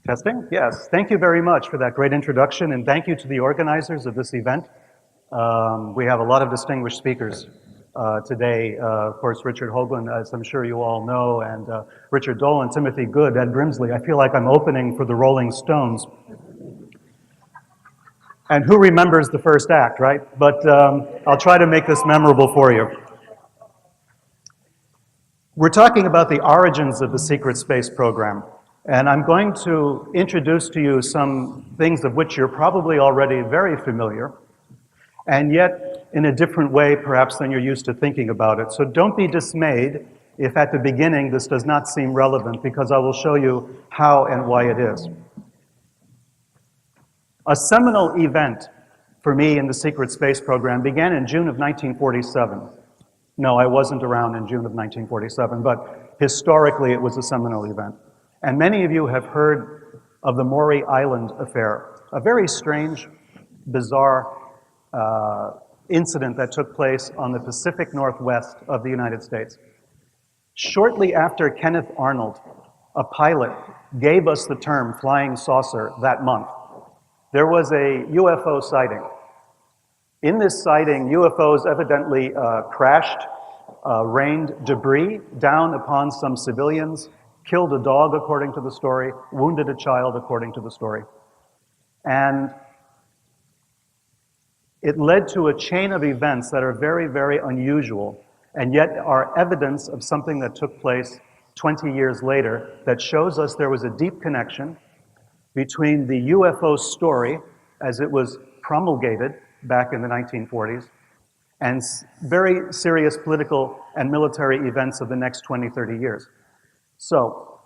Testing? Yes. Thank you very much for that great introduction, and thank you to the organizers of this event. We have a lot of distinguished speakers today. Of course, Richard Hoagland, as I'm sure you all know, and Richard Dolan, Timothy Good, Ed Grimsley. I feel like I'm opening for the Rolling Stones. And who remembers the first act, right? But I'll try to make this memorable for you. We're talking about the origins of the secret space program. And I'm going to introduce to you some things of which you're probably already very familiar, and yet in a different way perhaps than you're used to thinking about it. So don't be dismayed if at the beginning this does not seem relevant, because I will show you how and why it is. A seminal event for me in the secret space program began in June of 1947. No, I wasn't around in June of 1947, but historically it was a seminal event. And many of you have heard of the Maury Island affair, a very strange, bizarre incident that took place on the Pacific Northwest of the United States. Shortly after Kenneth Arnold, a pilot, gave us the term flying saucer that month, there was a UFO sighting. In this sighting, UFOs evidently crashed, rained debris down upon some civilians, killed a dog, according to the story, wounded a child, according to the story. And it led to a chain of events that are very, very unusual, and yet are evidence of something that took place 20 years later that shows us there was a deep connection between the UFO story, as it was promulgated back in the 1940s, and very serious political and military events of the next 20, 30 years. So,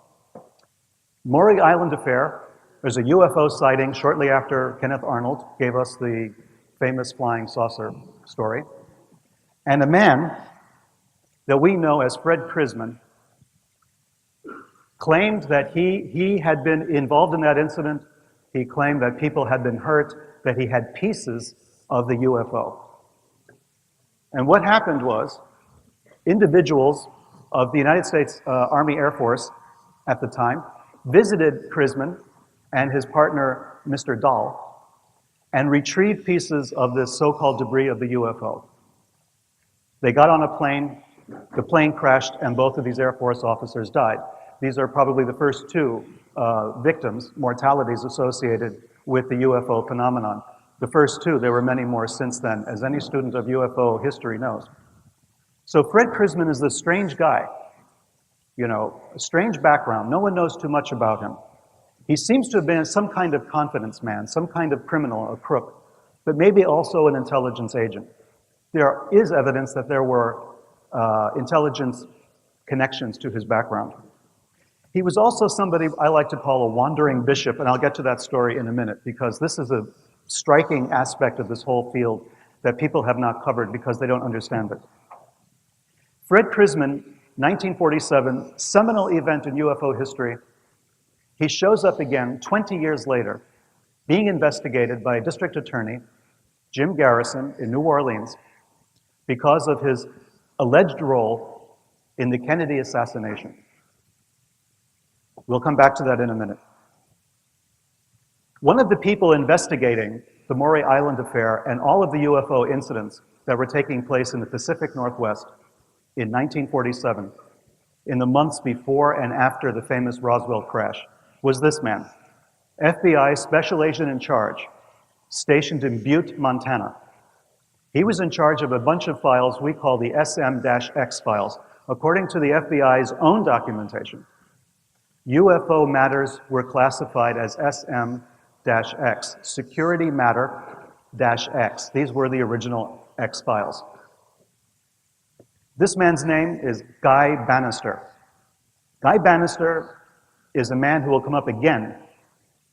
Maury Island affair, there's a UFO sighting shortly after Kenneth Arnold gave us the famous flying saucer story. And a man that we know as Fred Prisman claimed that he had been involved in that incident. He claimed that people had been hurt, that he had pieces of the UFO. And what happened was, individuals of the United States Army Air Force at the time visited Prisman and his partner, Mr. Dahl, and retrieved pieces of this so-called debris of the UFO. They got on a plane, the plane crashed, and both of these Air Force officers died. These are probably the first two victims, mortalities associated with the UFO phenomenon. The first two, there were many more since then, as any student of UFO history knows. So Fred Prisman is this strange guy, you know, a strange background. No one knows too much about him. He seems to have been some kind of confidence man, some kind of criminal, a crook, but maybe also an intelligence agent. There is evidence that there were intelligence connections to his background. He was also somebody I like to call a wandering bishop, and I'll get to that story in a minute, because this is a striking aspect of this whole field that people have not covered because they don't understand it. Fred Prisman, 1947, seminal event in UFO history. He shows up again 20 years later, being investigated by a district attorney, Jim Garrison, in New Orleans, because of his alleged role in the Kennedy assassination. We'll come back to that in a minute. One of the people investigating the Maury Island affair and all of the UFO incidents that were taking place in the Pacific Northwest in 1947, in the months before and after the famous Roswell crash, was this man, FBI Special Agent in Charge, stationed in Butte, Montana. He was in charge of a bunch of files we call the SM-X files. According to the FBI's own documentation, UFO matters were classified as SM-X, Security Matter-X. These were the original X files. This man's name is Guy Bannister. Guy Bannister is a man who will come up again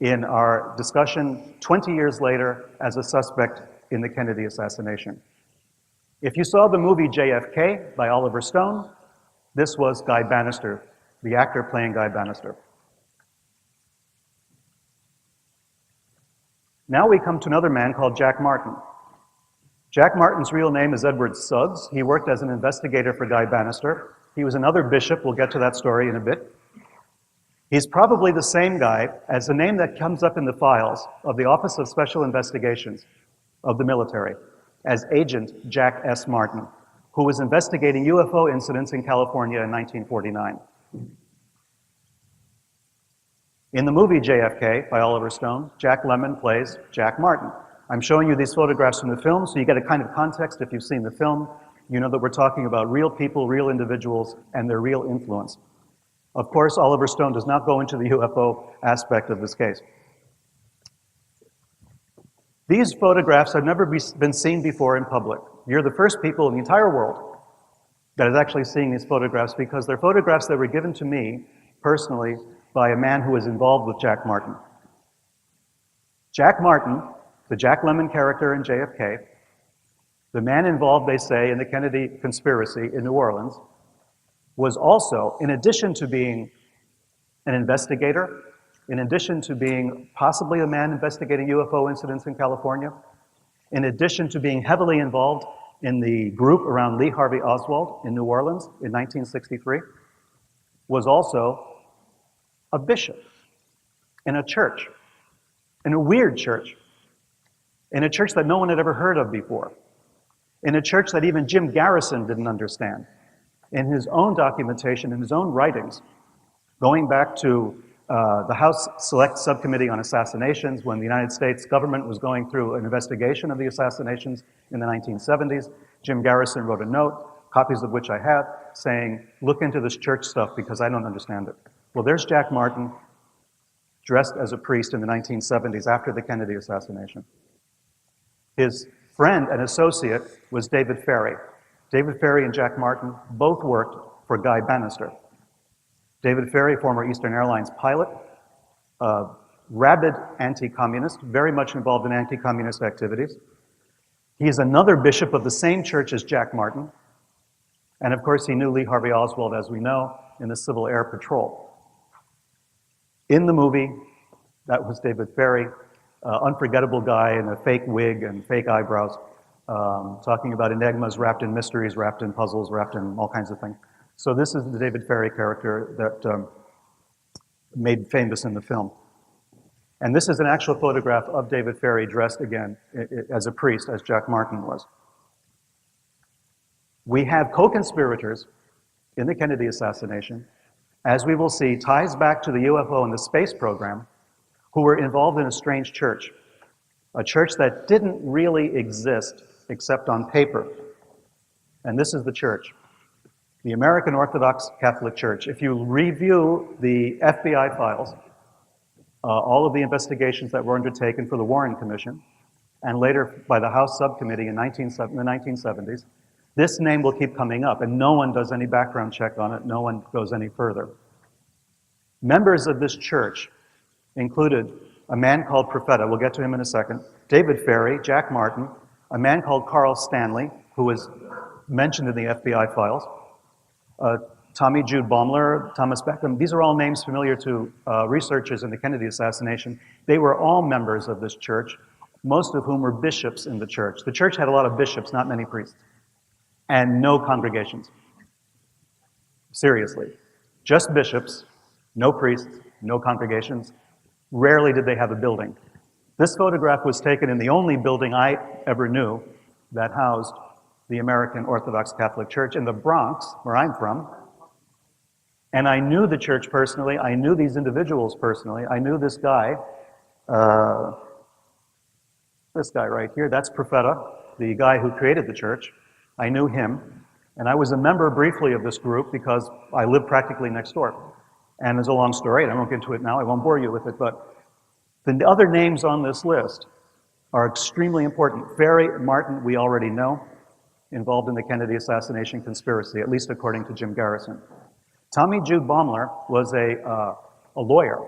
in our discussion 20 years later as a suspect in the Kennedy assassination. If you saw the movie JFK by Oliver Stone, this was Guy Bannister, the actor playing Guy Bannister. Now we come to another man called Jack Martin. Jack Martin's real name is Edward Suggs. He worked as an investigator for Guy Bannister. He was another bishop. We'll get to that story in a bit. He's probably the same guy as the name that comes up in the files of the Office of Special Investigations of the military as Agent Jack S. Martin, who was investigating UFO incidents in California in 1949. In the movie JFK by Oliver Stone, Jack Lemmon plays Jack Martin. I'm showing you these photographs from the film so you get a kind of context. If you've seen the film, you know that we're talking about real people, real individuals, and their real influence. Of course, Oliver Stone does not go into the UFO aspect of this case. These photographs have never been seen before in public. You're the first people in the entire world that is actually seeing these photographs because they're photographs that were given to me personally by a man who was involved with Jack Martin. Jack Martin, the Jack Lemmon character in JFK, the man involved, they say, in the Kennedy conspiracy in New Orleans, was also, in addition to being an investigator, in addition to being possibly a man investigating UFO incidents in California, in addition to being heavily involved in the group around Lee Harvey Oswald in New Orleans in 1963, was also a bishop in a church, in a weird church, in a church that no one had ever heard of before, in a church that even Jim Garrison didn't understand. In his own documentation, in his own writings, going back to the House Select Subcommittee on Assassinations when the United States government was going through an investigation of the assassinations in the 1970s, Jim Garrison wrote a note, copies of which I have, saying, look into this church stuff because I don't understand it. Well, there's Jack Martin dressed as a priest in the 1970s after the Kennedy assassination. His friend and associate was David Ferrie. David Ferrie and Jack Martin both worked for Guy Bannister. David Ferrie, former Eastern Airlines pilot, rabid anti-communist, very much involved in anti-communist activities. He is another bishop of the same church as Jack Martin. And of course, he knew Lee Harvey Oswald, as we know, in the Civil Air Patrol. In the movie, that was David Ferrie, unforgettable guy in a fake wig and fake eyebrows, talking about enigmas wrapped in mysteries, wrapped in puzzles, wrapped in all kinds of things. So this is the David Ferrie character that made famous in the film. And this is an actual photograph of David Ferrie dressed again as a priest, as Jack Martin was. We have co-conspirators in the Kennedy assassination, as we will see, ties back to the UFO and the space program, who were involved in a strange church, a church that didn't really exist except on paper. And this is the church, the American Orthodox Catholic Church. If you review the FBI files, all of the investigations that were undertaken for the Warren Commission, and later by the House Subcommittee in the 1970s, this name will keep coming up, and no one does any background check on it, no one goes any further. Members of this church included a man called Profeta, we'll get to him in a second, David Ferrie, Jack Martin, a man called Carl Stanley, who was mentioned in the FBI files, Tommy Jude Baumler, Thomas Beckham. These are all names familiar to researchers in the Kennedy assassination. They were all members of this church, most of whom were bishops in the church. The church had a lot of bishops, not many priests, and no congregations. Seriously. Just bishops, no priests, no congregations. Rarely did they have a building. This photograph was taken in the only building I ever knew that housed the American Orthodox Catholic Church in the Bronx, where I'm from. And I knew the church personally. I knew these individuals personally. I knew this guy right here. That's Profeta, the guy who created the church. I knew him. And I was a member briefly of this group because I lived practically next door. And it's a long story, and I won't get into it now. I won't bore you with it, but the other names on this list are extremely important. Ferrie, Martin, we already know, involved in the Kennedy assassination conspiracy, at least according to Jim Garrison. Tommy Jude Baumler was a lawyer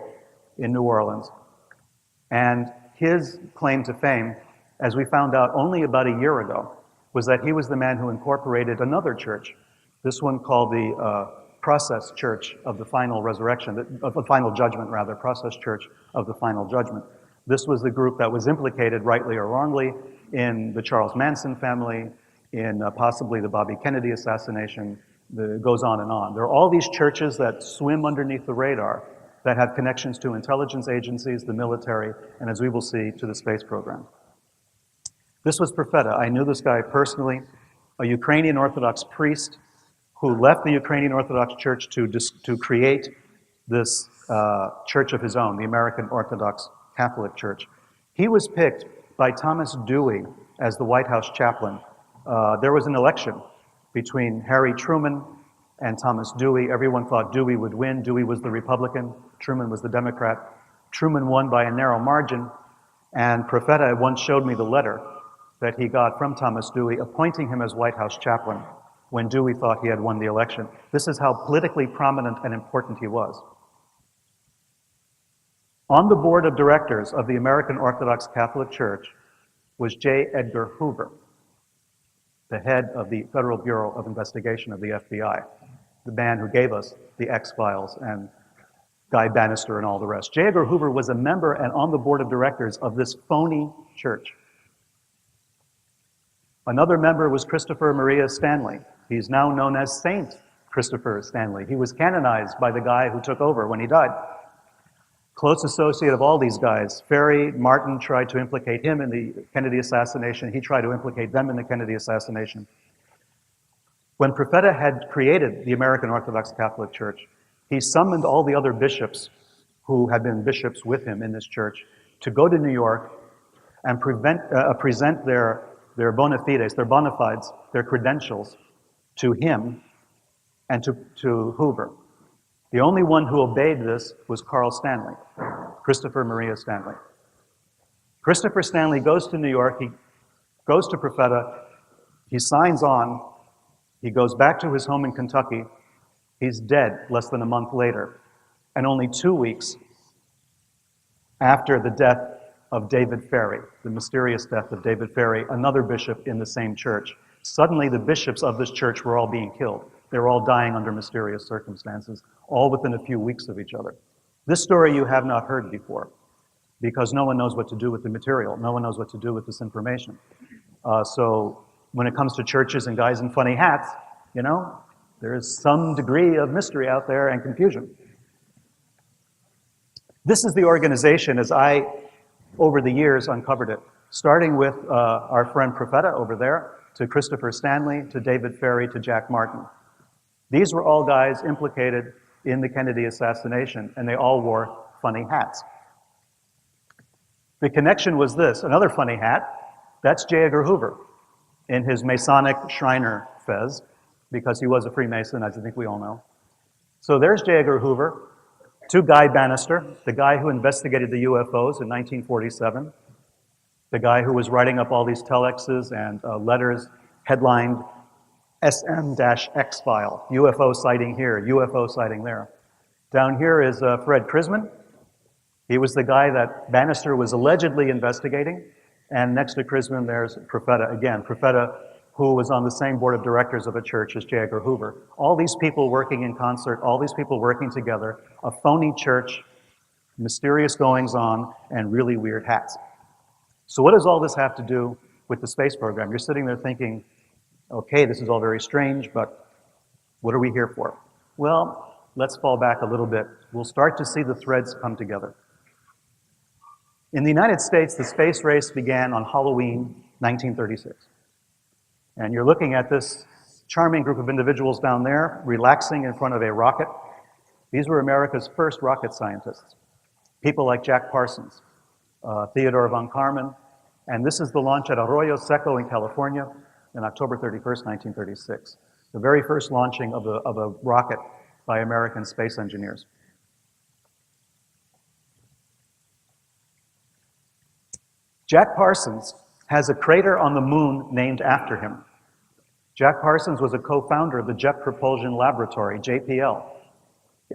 in New Orleans, and his claim to fame, as we found out only about a year ago, was that he was the man who incorporated another church, this one called the Process Church of the Final Resurrection, of the Final Judgment, rather, Process Church of the Final Judgment. This was the group that was implicated, rightly or wrongly, in the Charles Manson family, in possibly the Bobby Kennedy assassination. It goes on and on. There are all these churches that swim underneath the radar that have connections to intelligence agencies, the military, and as we will see, to the space program. This was Profeta. I knew this guy personally, a Ukrainian Orthodox priest who left the Ukrainian Orthodox Church to create this church of his own, the American Orthodox Catholic Church. He was picked by Thomas Dewey as the White House chaplain. There was an election between Harry Truman and Thomas Dewey. Everyone thought Dewey would win. Dewey was the Republican, Truman was the Democrat. Truman won by a narrow margin, and Profeta once showed me the letter that he got from Thomas Dewey appointing him as White House chaplain when Dewey thought he had won the election. This is how politically prominent and important he was. On the board of directors of the American Orthodox Catholic Church was J. Edgar Hoover, the head of the Federal Bureau of Investigation of the FBI, the man who gave us the X-Files and Guy Bannister and all the rest. J. Edgar Hoover was a member and on the board of directors of this phony church. Another member was Christopher Maria Stanley. He's now known as Saint Christopher Stanley. He was canonized by the guy who took over when he died. Close associate of all these guys. Ferry Martin tried to implicate him in the Kennedy assassination. He tried to implicate them in the Kennedy assassination. When Profeta had created the American Orthodox Catholic Church, he summoned all the other bishops who had been bishops with him in this church to go to New York and present their bona fides, their bona fides, their credentials to him and to Hoover. The only one who obeyed this was Carl Stanley, Christopher Maria Stanley. Christopher Stanley goes to New York, he goes to Profeta, he signs on, he goes back to his home in Kentucky, he's dead less than a month later, and only 2 weeks after the death of David Ferry, the mysterious death of David Ferry, another bishop in the same church. Suddenly the bishops of this church were all being killed. They were all dying under mysterious circumstances, all within a few weeks of each other. This story you have not heard before, because no one knows what to do with the material. No one knows what to do with this information. So when it comes to churches and guys in funny hats, you know, there is some degree of mystery out there and confusion. This is the organization as I, over the years, uncovered it, starting with our friend Profeta over there, to Christopher Stanley, to David Ferry, to Jack Martin. These were all guys implicated in the Kennedy assassination, and they all wore funny hats. The connection was this, another funny hat, that's J. Edgar Hoover in his Masonic Shriner fez, because he was a Freemason, as I think we all know. So there's J. Edgar Hoover, to Guy Bannister, the guy who investigated the UFOs in 1947, the guy who was writing up all these telexes and letters headlined SM-X file, UFO sighting here, UFO sighting there. Down here is Fred Krisman. He was the guy that Bannister was allegedly investigating. And next to Krisman, there's Profeta again. Profeta, who was on the same board of directors of a church as J. Edgar Hoover. All these people working in concert, all these people working together, a phony church, mysterious goings-on, and really weird hats. So what does all this have to do with the space program? You're sitting there thinking, okay, this is all very strange, but what are we here for? Well, let's fall back a little bit. We'll start to see the threads come together. In the United States, the space race began on Halloween 1936. And you're looking at this charming group of individuals down there, relaxing in front of a rocket. These were America's first rocket scientists. People like Jack Parsons, Theodore von Karman, and this is the launch at Arroyo Seco in California on October 31st, 1936. The very first launching of a rocket by American space engineers. Jack Parsons has a crater on the moon named after him. Jack Parsons was a co-founder of the Jet Propulsion Laboratory, JPL,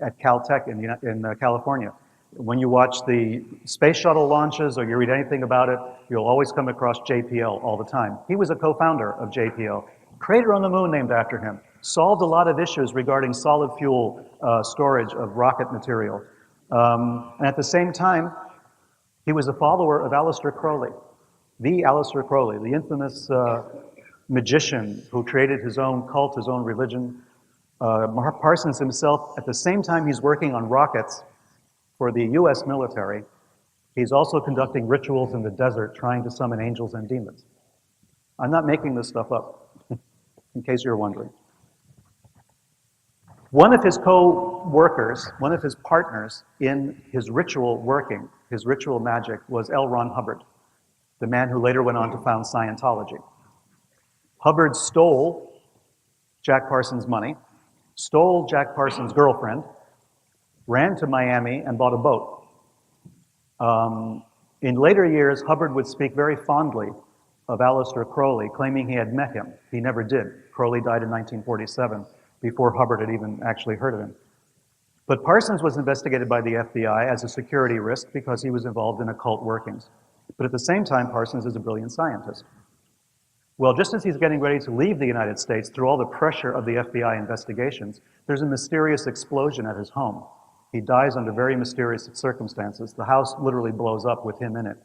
at Caltech in California. When you watch the space shuttle launches or you read anything about it, you'll always come across JPL all the time. He was a co-founder of JPL. Crater on the moon named after him. Solved a lot of issues regarding solid fuel storage of rocket material. And at the same time, he was a follower of Aleister Crowley. The Aleister Crowley, the infamous magician who created his own cult, his own religion. Parsons himself, at the same time he's working on rockets, for the US military, he's also conducting rituals in the desert trying to summon angels and demons. I'm not making this stuff up, in case you're wondering. One of his co-workers, one of his partners in his ritual working, his ritual magic, was L. Ron Hubbard, the man who later went on to found Scientology. Hubbard stole Jack Parsons' money, stole Jack Parsons' girlfriend, ran to Miami and bought a boat. In later years, Hubbard would speak very fondly of Aleister Crowley, claiming he had met him. He never did. Crowley died in 1947, before Hubbard had even actually heard of him. But Parsons was investigated by the FBI as a security risk because he was involved in occult workings. But at the same time, Parsons is a brilliant scientist. Well, just as he's getting ready to leave the United States through all the pressure of the FBI investigations, there's a mysterious explosion at his home. He dies under very mysterious circumstances. The house literally blows up with him in it.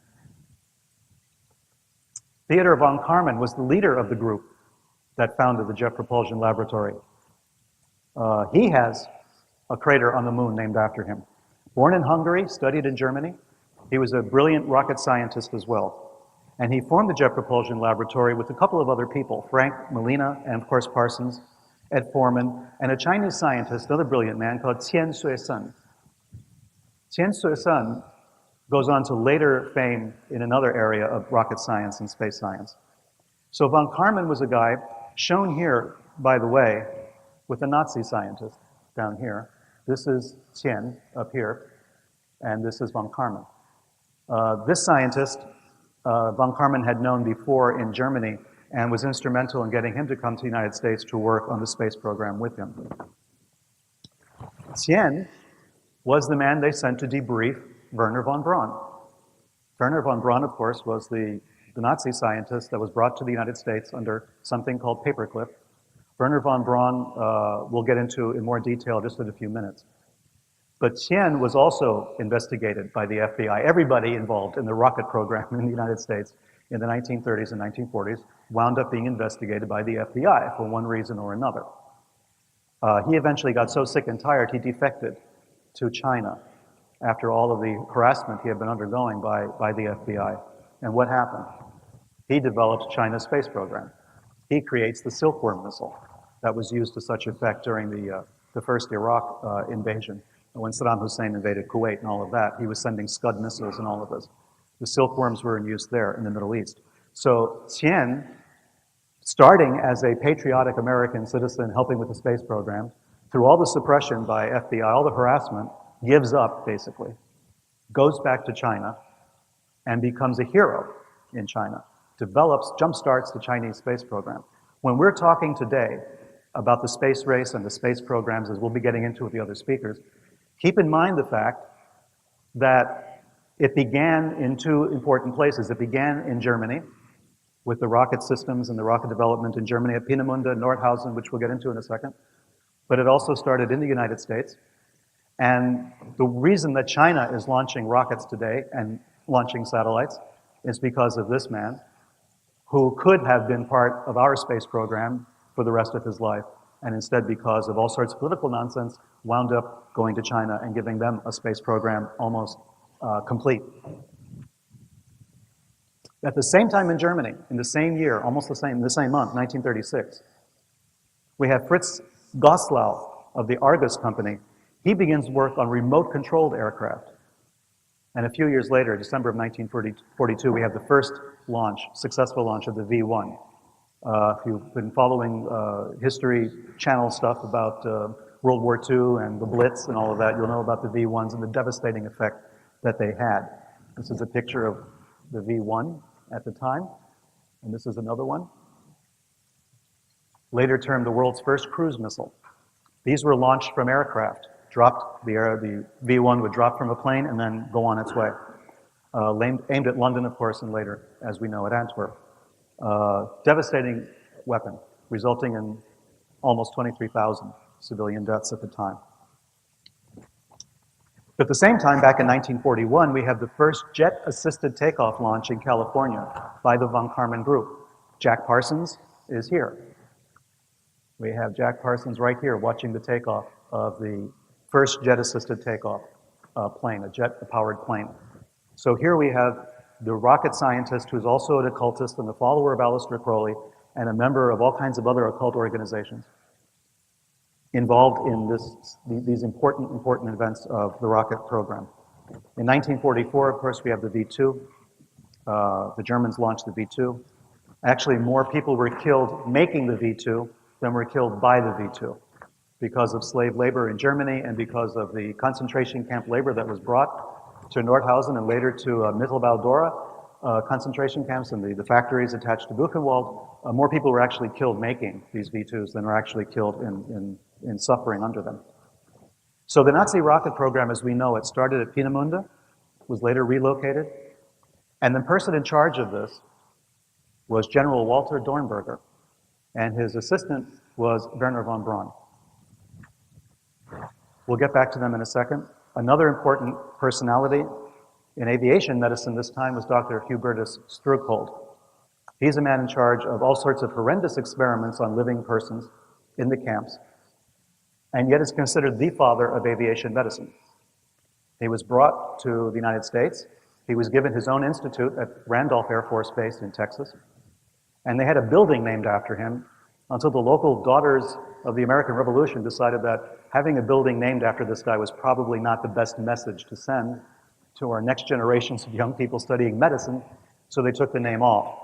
Theodor von Karman was the leader of the group that founded the Jet Propulsion Laboratory. He has a crater on the moon named after him. Born in Hungary, studied in Germany, he was a brilliant rocket scientist as well. And he formed the Jet Propulsion Laboratory with a couple of other people, Frank Molina and of course Parsons, Ed Foreman, and a Chinese scientist, another brilliant man called Qian Suisun. Qian Suisun goes on to later fame in another area of rocket science and space science. So von Karman was a guy shown here, by the way, with a Nazi scientist down here. This is Qian up here, and this is von Karman. This scientist, von Karman had known before in Germany and was instrumental in getting him to come to the United States to work on the space program with him. Qian was the man they sent to debrief Wernher von Braun. Wernher von Braun, of course, was the Nazi scientist that was brought to the United States under something called paperclip. Wernher von Braun we'll get into in more detail just in a few minutes. But Qian was also investigated by the FBI. Everybody involved in the rocket program in the United States in the 1930s and 1940s wound up being investigated by the FBI for one reason or another. He eventually got so sick and tired, he defected to China after all of the harassment he had been undergoing by the FBI. And what happened? He developed China's space program. He creates the Silkworm missile that was used to such effect during the first Iraq invasion. When Saddam Hussein invaded Kuwait and all of that, he was sending Scud missiles and all of this. The Silkworms were in use there in the Middle East. So Qian, starting as a patriotic American citizen helping with the space program, through all the suppression by FBI, all the harassment, gives up basically, goes back to China, and becomes a hero in China, develops, jumpstarts the Chinese space program. When we're talking today about the space race and the space programs, as we'll be getting into with the other speakers, keep in mind the fact that it began in two important places. It began in Germany with the rocket systems and the rocket development in Germany at Peenemünde, Nordhausen, which we'll get into in a second. But it also started in the United States. And the reason that China is launching rockets today and launching satellites is because of this man, who could have been part of our space program for the rest of his life, and instead, because of all sorts of political nonsense, wound up going to China and giving them a space program almost complete. At the same time in Germany, in the same year, almost the same month, 1936, we have Fritz Goslau of the Argus company. He begins work on remote-controlled aircraft. And a few years later, December of 1942, we have the first launch, successful launch of the V1. If you've been following History Channel stuff about World War II and the Blitz and all of that, you'll know about the V1s and the devastating effect that they had. This is a picture of the V1 at the time, and this is another one. Later termed the world's first cruise missile. These were launched from aircraft. The V1 would drop from a plane and then go on its way. Aimed at London, of course, and later, as we know, at Antwerp. Devastating weapon, resulting in almost 23,000 civilian deaths at the time. But at the same time, back in 1941, we have the first jet-assisted takeoff launch in California by the von Karman group. Jack Parsons is here. We have Jack Parsons right here watching the takeoff of the first jet-assisted takeoff plane, a jet-powered plane. So here we have the rocket scientist who's also an occultist and a follower of Aleister Crowley and a member of all kinds of other occult organizations involved in these important events of the rocket program. In 1944, of course, we have the V2. The Germans launched the V2. Actually, more people were killed making the V2 than were killed by the V2 because of slave labor in Germany and because of the concentration camp labor that was brought to Nordhausen and later to Mittelbau-Dora concentration camps and the factories attached to Buchenwald. More people were actually killed making these V2s than were actually killed in suffering under them. So the Nazi rocket program, as we know it, started at Peenemünde, was later relocated, and the person in charge of this was General Walter Dornberger, and his assistant was Wernher von Braun. We'll get back to them in a second. Another important personality in aviation medicine this time was Dr. Hubertus Struckhold. He's a man in charge of all sorts of horrendous experiments on living persons in the camps, and yet is considered the father of aviation medicine. He was brought to the United States. He was given his own institute at Randolph Air Force Base in Texas, and they had a building named after him until the local Daughters of the American Revolution decided that having a building named after this guy was probably not the best message to send to our next generations of young people studying medicine, so they took the name off.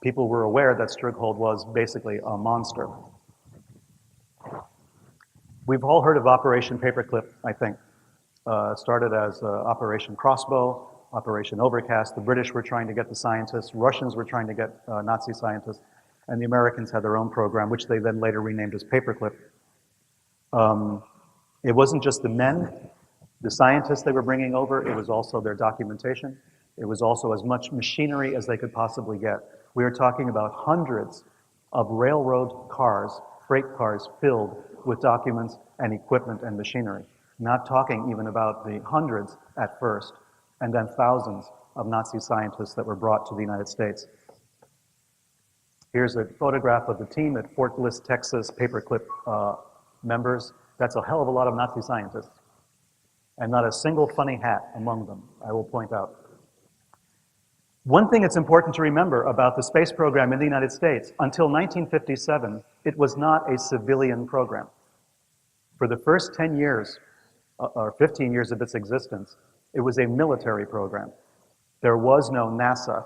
People were aware that Struckhold was basically a monster. We've all heard of Operation Paperclip, I think. Started as Operation Crossbow, Operation Overcast. The British were trying to get the scientists, Russians were trying to get Nazi scientists, and the Americans had their own program, which they then later renamed as Paperclip. It wasn't just the men, the scientists they were bringing over, it was also their documentation. It was also as much machinery as they could possibly get. We are talking about hundreds of railroad cars, freight cars filled with documents and equipment and machinery. Not talking even about the hundreds at first, and then thousands of Nazi scientists that were brought to the United States. Here's a photograph of the team at Fort Bliss, Texas, Paperclip members. That's a hell of a lot of Nazi scientists. And not a single funny hat among them, I will point out. One thing that's important to remember about the space program in the United States, until 1957, it was not a civilian program. For the first 10 years, or 15 years of its existence, it was a military program. There was no NASA.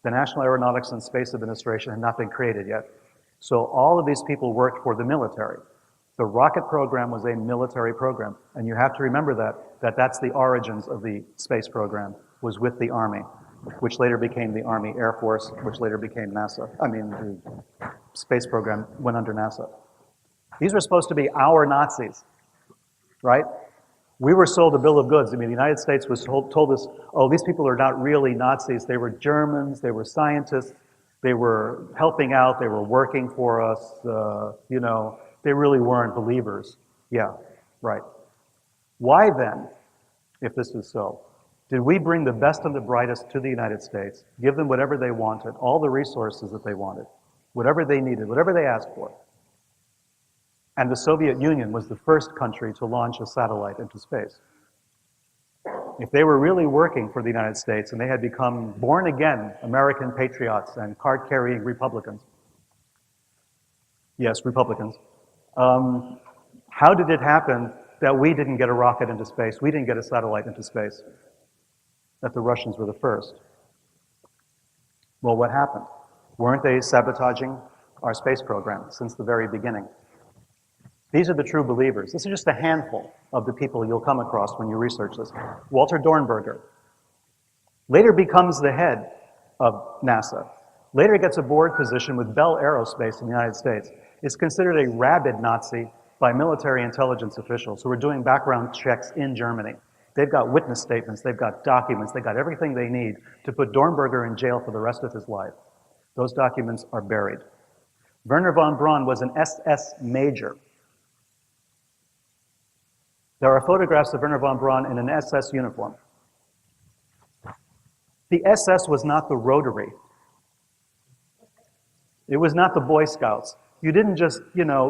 The National Aeronautics and Space Administration had not been created yet. So all of these people worked for the military. The rocket program was a military program, and you have to remember that's the origins of the space program, was with the Army, which later became the Army Air Force, which later became NASA. I mean, the space program went under NASA. These were supposed to be our Nazis, right? We were sold a bill of goods. I mean, the United States was told us, oh, these people are not really Nazis. They were Germans, they were scientists, they were helping out, they were working for us, you know, they really weren't believers. Yeah, right. Why then, if this is so, did we bring the best and the brightest to the United States, give them whatever they wanted, all the resources that they wanted, whatever they needed, whatever they asked for? And the Soviet Union was the first country to launch a satellite into space. If they were really working for the United States and they had become born-again American patriots and card-carrying Republicans, yes, Republicans, how did it happen that we didn't get a rocket into space, we didn't get a satellite into space, that the Russians were the first? Well, what happened? Weren't they sabotaging our space program since the very beginning? These are the true believers. This is just a handful of the people you'll come across when you research this. Walter Dornberger later becomes the head of NASA. Later gets a board position with Bell Aerospace in the United States. Is considered a rabid Nazi by military intelligence officials who are doing background checks in Germany. They've got witness statements, they've got documents, they've got everything they need to put Dornberger in jail for the rest of his life. Those documents are buried. Wernher von Braun was an SS major. There are photographs of Wernher von Braun in an SS uniform. The SS was not the Rotary. It was not the Boy Scouts. You didn't just,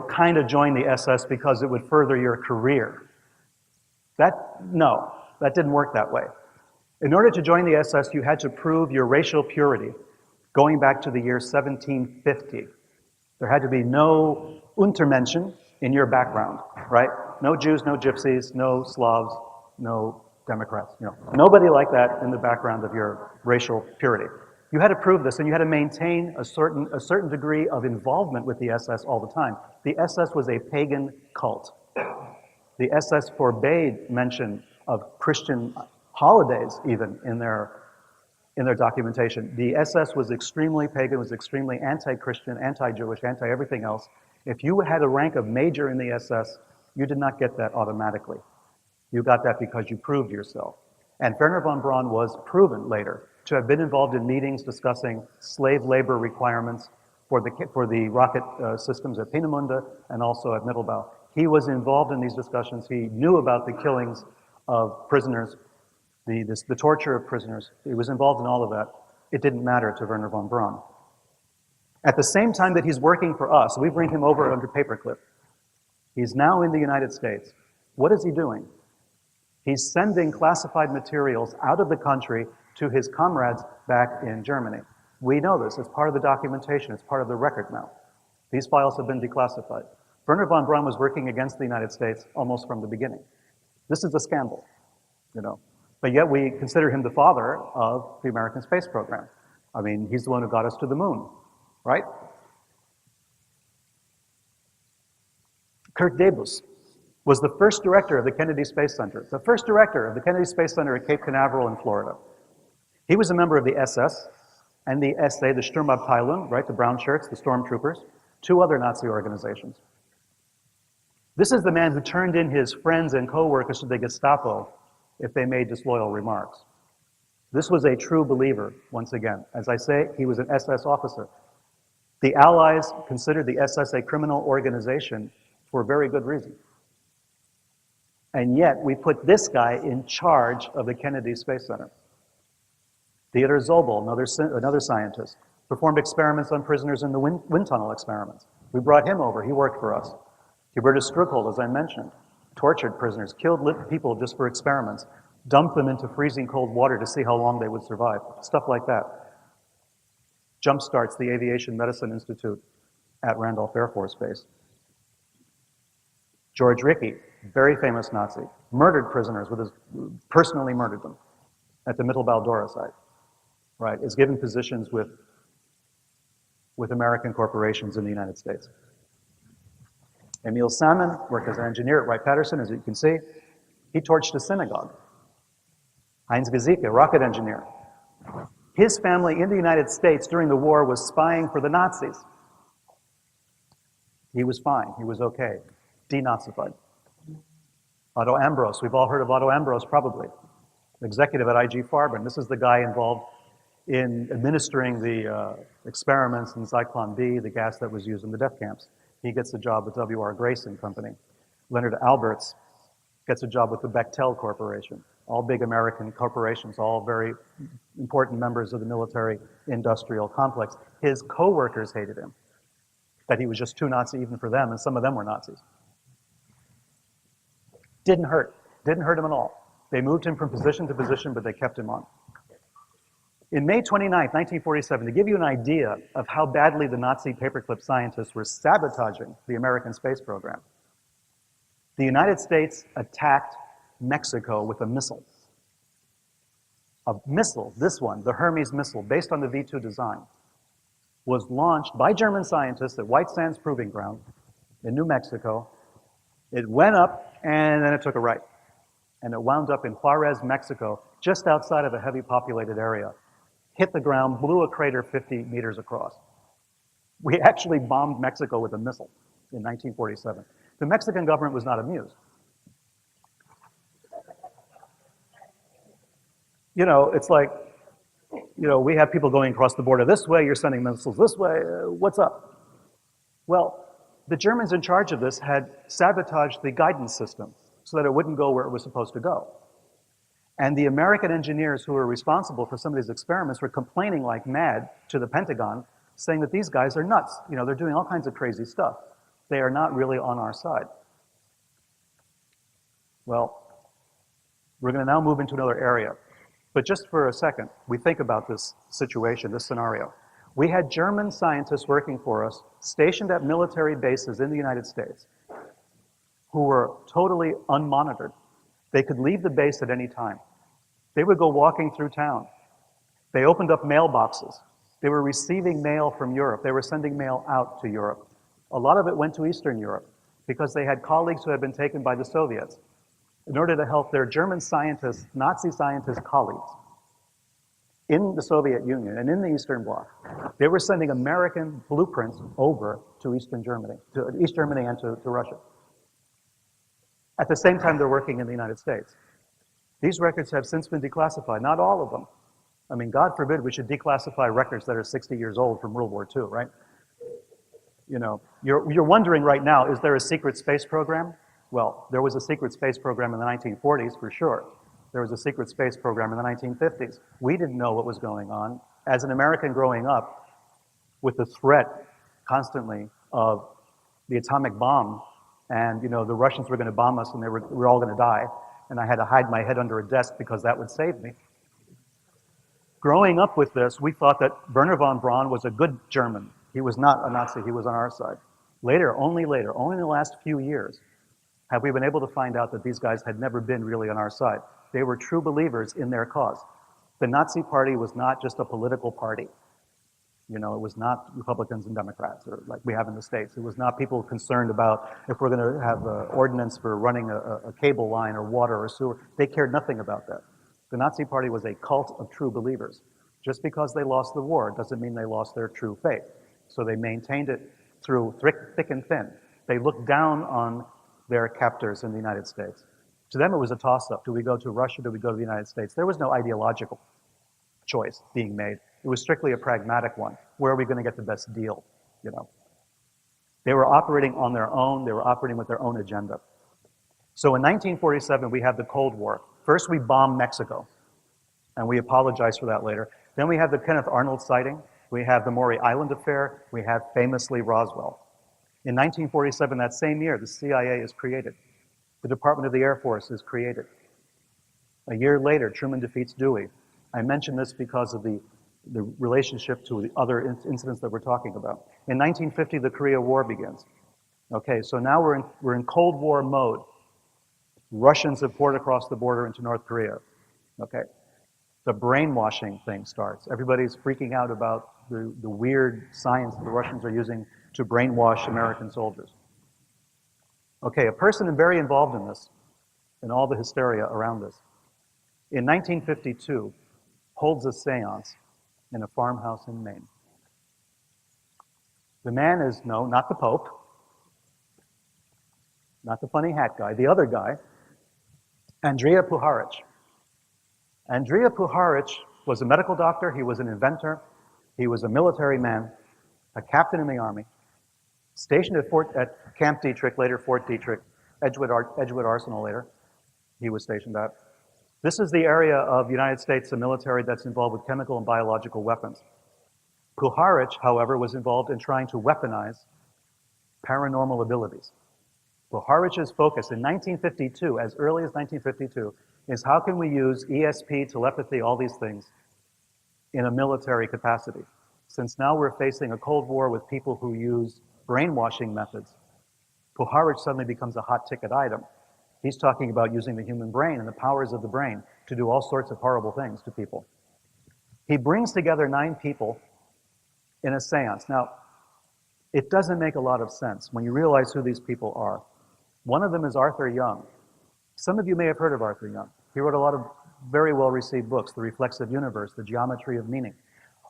kind of join the SS because it would further your career. No. That didn't work that way. In order to join the SS, you had to prove your racial purity, going back to the year 1750. There had to be no Untermenschen in your background, right? No Jews, no Gypsies, no Slavs, no Democrats. Nobody like that in the background of your racial purity. You had to prove this, and you had to maintain a certain degree of involvement with the SS all the time. The SS was a pagan cult. The SS forbade mention of Christian holidays even in their documentation. The SS was extremely pagan, was extremely anti-Christian, anti-Jewish, anti-everything else. If you had a rank of major in the SS, you did not get that automatically. You got that because you proved yourself. And Werner von Braun was proven later to have been involved in meetings discussing slave labor requirements for the rocket systems at Peenemünde and also at Mittelbau. He was involved in these discussions. He knew about the killings of prisoners, the torture of prisoners. He was involved in all of that. It didn't matter to Werner von Braun. At the same time that he's working for us, we bring him over under paperclip. He's now in the United States. What is he doing? He's sending classified materials out of the country to his comrades back in Germany. We know this. It's part of the documentation. It's part of the record now. These files have been declassified. Werner von Braun was working against the United States almost from the beginning. This is a scandal, But yet we consider him the father of the American space program. I mean, he's the one who got us to the moon, right? Kurt Debus was the first director of the Kennedy Space Center, the first director of the Kennedy Space Center at Cape Canaveral in Florida. He was a member of the SS and the SA, the Sturmabteilung, right, the brown shirts, the stormtroopers, two other Nazi organizations. This is the man who turned in his friends and co-workers to the Gestapo if they made disloyal remarks. This was a true believer, once again. As I say, he was an SS officer. The Allies considered the SS a criminal organization for very good reason. And yet, we put this guy in charge of the Kennedy Space Center. Theodor Zobel, another scientist, performed experiments on prisoners in the wind tunnel experiments. We brought him over. He worked for us. Hubertus Struckold, as I mentioned, tortured prisoners, killed people just for experiments, dumped them into freezing cold water to see how long they would survive, stuff like that. Jumpstarts the Aviation Medicine Institute at Randolph Air Force Base. George Rickey, very famous Nazi, murdered prisoners personally murdered them at the Mittelbau-Dora site, right, is given positions with American corporations in the United States. Emil Salmon worked as an engineer at Wright-Patterson, as you can see. He torched a synagogue. Heinz Gesicke, a rocket engineer. His family in the United States during the war was spying for the Nazis. He was fine, he was okay, denazified. Otto Ambros, we've all heard of Otto Ambros probably, executive at IG Farben. This is the guy involved in administering the experiments in Zyklon B, the gas that was used in the death camps. He gets a job with W.R. Grace and Company. Leonard Alberts gets a job with the Bechtel Corporation. All big American corporations, all very important members of the military-industrial complex. His co-workers hated him, that he was just too Nazi even for them, and some of them were Nazis. Didn't hurt him at all. They moved him from position to position, but they kept him on. In May 29, 1947, to give you an idea of how badly the Nazi paperclip scientists were sabotaging the American space program, the United States attacked Mexico with a missile. A missile, this one, the Hermes missile, based on the V-2 design, was launched by German scientists at White Sands Proving Ground in New Mexico. It went up, and then it took a right. And it wound up in Juarez, Mexico, just outside of a heavy populated area. Hit the ground, blew a crater 50 meters across. We actually bombed Mexico with a missile in 1947. The Mexican government was not amused. It's like, we have people going across the border this way, you're sending missiles this way, what's up? Well, the Germans in charge of this had sabotaged the guidance system so that it wouldn't go where it was supposed to go. And the American engineers who were responsible for some of these experiments were complaining like mad to the Pentagon, saying that these guys are nuts. They're doing all kinds of crazy stuff. They are not really on our side. Well, We're going to now move into another area. But just for a second, we think about this situation, this scenario. We had German scientists working for us, stationed at military bases in the United States, who were totally unmonitored. They could leave the base at any time. They would go walking through town. They opened up mailboxes. They were receiving mail from Europe. They were sending mail out to Europe. A lot of it went to Eastern Europe because they had colleagues who had been taken by the Soviets in order to help their German scientists, Nazi scientist colleagues in the Soviet Union and in the Eastern Bloc. They were sending American blueprints over to Eastern Germany, to East Germany and to Russia. At the same time, they're working in the United States. These records have since been declassified, not all of them. I mean, God forbid we should declassify records that are 60 years old from World War II, right? You know, you're wondering right now, is there a secret space program? Well, there was a secret space program in the 1940s, for sure. There was a secret space program in the 1950s. We didn't know what was going on. As an American growing up, with the threat constantly of the atomic bomb, and you know, the Russians were going to bomb us and we're all going to die, and I had to hide my head under a desk because that would save me. Growing up with this, we thought that Werner von Braun was a good German. He was not a Nazi, he was on our side. Later, only in the last few years, have we been able to find out that these guys had never been really on our side. They were true believers in their cause. The Nazi Party was not just a political party. You know, it was not Republicans and Democrats, or like we have in the States. It was not people concerned about if we're going to have an ordinance for running a cable line or water or sewer. They cared nothing about that. The Nazi Party was a cult of true believers. Just because they lost the war doesn't mean they lost their true faith. So they maintained it through thick and thin. They looked down on their captors in the United States. To them, it was a toss-up. Do we go to Russia? Do we go to the United States? There was no ideological choice being made. It was strictly a pragmatic one. Where are we going to get the best deal? You know, they were operating on their own. They were operating with their own agenda. So in 1947, we have the Cold War. First, we bomb Mexico, and we apologize for that later. Then we have the Kenneth Arnold sighting. We have the Maury Island affair. We have famously Roswell. In 1947, that same year, the CIA is created. The Department of the Air Force is created. A year later, Truman defeats Dewey. I mention this because of the relationship to the other incidents that we're talking about. In 1950, the Korea War begins. Okay, so now we're in Cold War mode. Russians have poured across the border into North Korea. Okay, the brainwashing thing starts. Everybody's freaking out about the weird science the Russians are using to brainwash American soldiers. Okay, a person very involved in this, in all the hysteria around this, in 1952, holds a seance in a farmhouse in Maine. The man is, no, not the Pope, not the funny hat guy, the other guy, Andrija Puharich. Andrija Puharich was a medical doctor, he was an inventor, he was a military man, a captain in the army, stationed at Camp Detrick, later Fort Detrick, Edgewood Arsenal later, he was stationed at. This is the area of the United States, the military that's involved with chemical and biological weapons. Puharich, however, was involved in trying to weaponize paranormal abilities. Puharich's focus in 1952, as early as 1952, is how can we use ESP, telepathy, all these things, in a military capacity? Since now we're facing a Cold War with people who use brainwashing methods, Puharich suddenly becomes a hot ticket item. He's talking about using the human brain and the powers of the brain to do all sorts of horrible things to people. He brings together 9 people in a seance. Now, it doesn't make a lot of sense when you realize who these people are. One of them is Arthur Young. Some of you may have heard of Arthur Young. He wrote a lot of very well-received books, The Reflexive Universe, The Geometry of Meaning.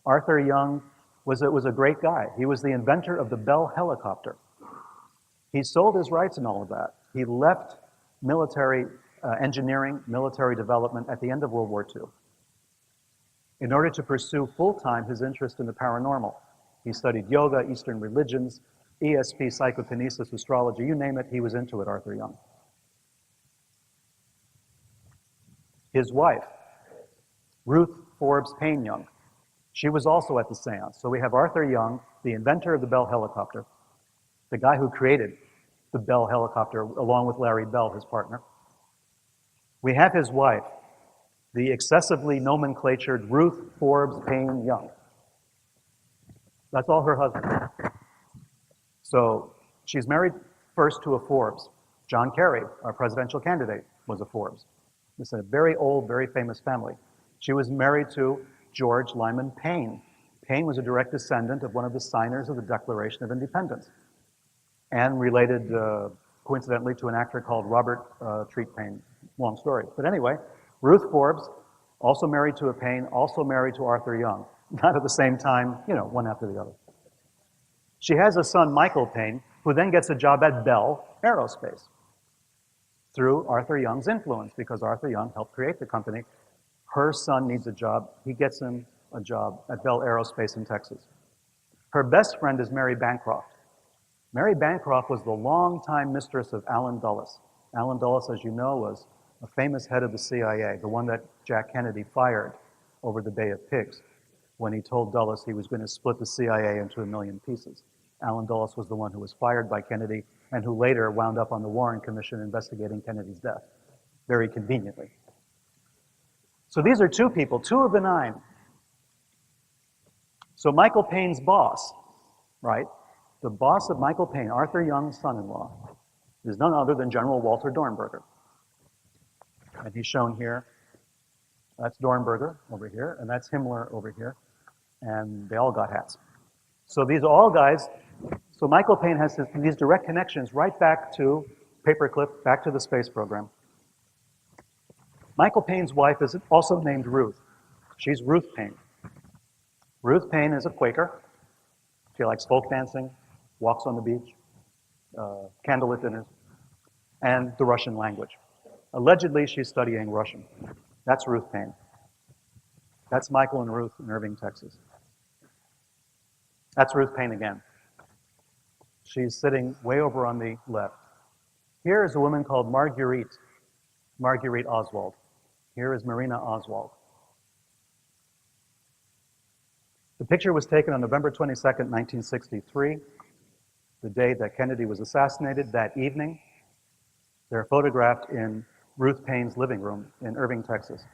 Arthur Young was a great guy. He was the inventor of the Bell helicopter. He sold his rights and all of that. He left military engineering, military development at the end of World War II in order to pursue full-time his interest in the paranormal. He studied yoga, Eastern religions, ESP, psychokinesis, astrology, you name it, he was into it, Arthur Young. His wife, Ruth Forbes Payne Young, she was also at the seance. So we have Arthur Young, the inventor of the Bell helicopter, the guy who created the Bell helicopter along with Larry Bell, his partner. We have his wife, the excessively nomenclatured Ruth Forbes Payne Young. That's all her husband. So she's married first to a Forbes. John Kerry, our presidential candidate, was a Forbes. This is a very old, very famous family. She was married to George Lyman Payne. Payne was a direct descendant of one of the signers of the Declaration of Independence, and related, coincidentally, to an actor called Robert Treat Payne. Long story. But anyway, Ruth Forbes, also married to a Payne, also married to Arthur Young. Not at the same time, one after the other. She has a son, Michael Payne, who then gets a job at Bell Aerospace through Arthur Young's influence, because Arthur Young helped create the company. Her son needs a job. He gets him a job at Bell Aerospace in Texas. Her best friend is Mary Bancroft. Mary Bancroft was the longtime mistress of Allen Dulles. Allen Dulles, as you know, was a famous head of the CIA, the one that Jack Kennedy fired over the Bay of Pigs when he told Dulles he was going to split the CIA into 1,000,000 pieces. Allen Dulles was the one who was fired by Kennedy and who later wound up on the Warren Commission investigating Kennedy's death, very conveniently. So these are two people, two of the nine. So Michael Payne's boss, right? The boss of Michael Payne, Arthur Young's son-in-law, is none other than General Walter Dornberger. And he's shown here. That's Dornberger over here, and that's Himmler over here. And they all got hats. So these are all guys. So Michael Payne has these direct connections right back to paperclip, back to the space program. Michael Payne's wife is also named Ruth. She's Ruth Payne. Ruth Payne is a Quaker. She likes folk dancing, walks on the beach, candlelit dinners, and the Russian language. Allegedly, she's studying Russian. That's Ruth Payne. That's Michael and Ruth in Irving, Texas. That's Ruth Payne again. She's sitting way over on the left. Here is a woman called Marguerite Oswald. Here is Marina Oswald. The picture was taken on November 22nd, 1963, the day that Kennedy was assassinated. That evening, they're photographed in Ruth Payne's living room in Irving, Texas.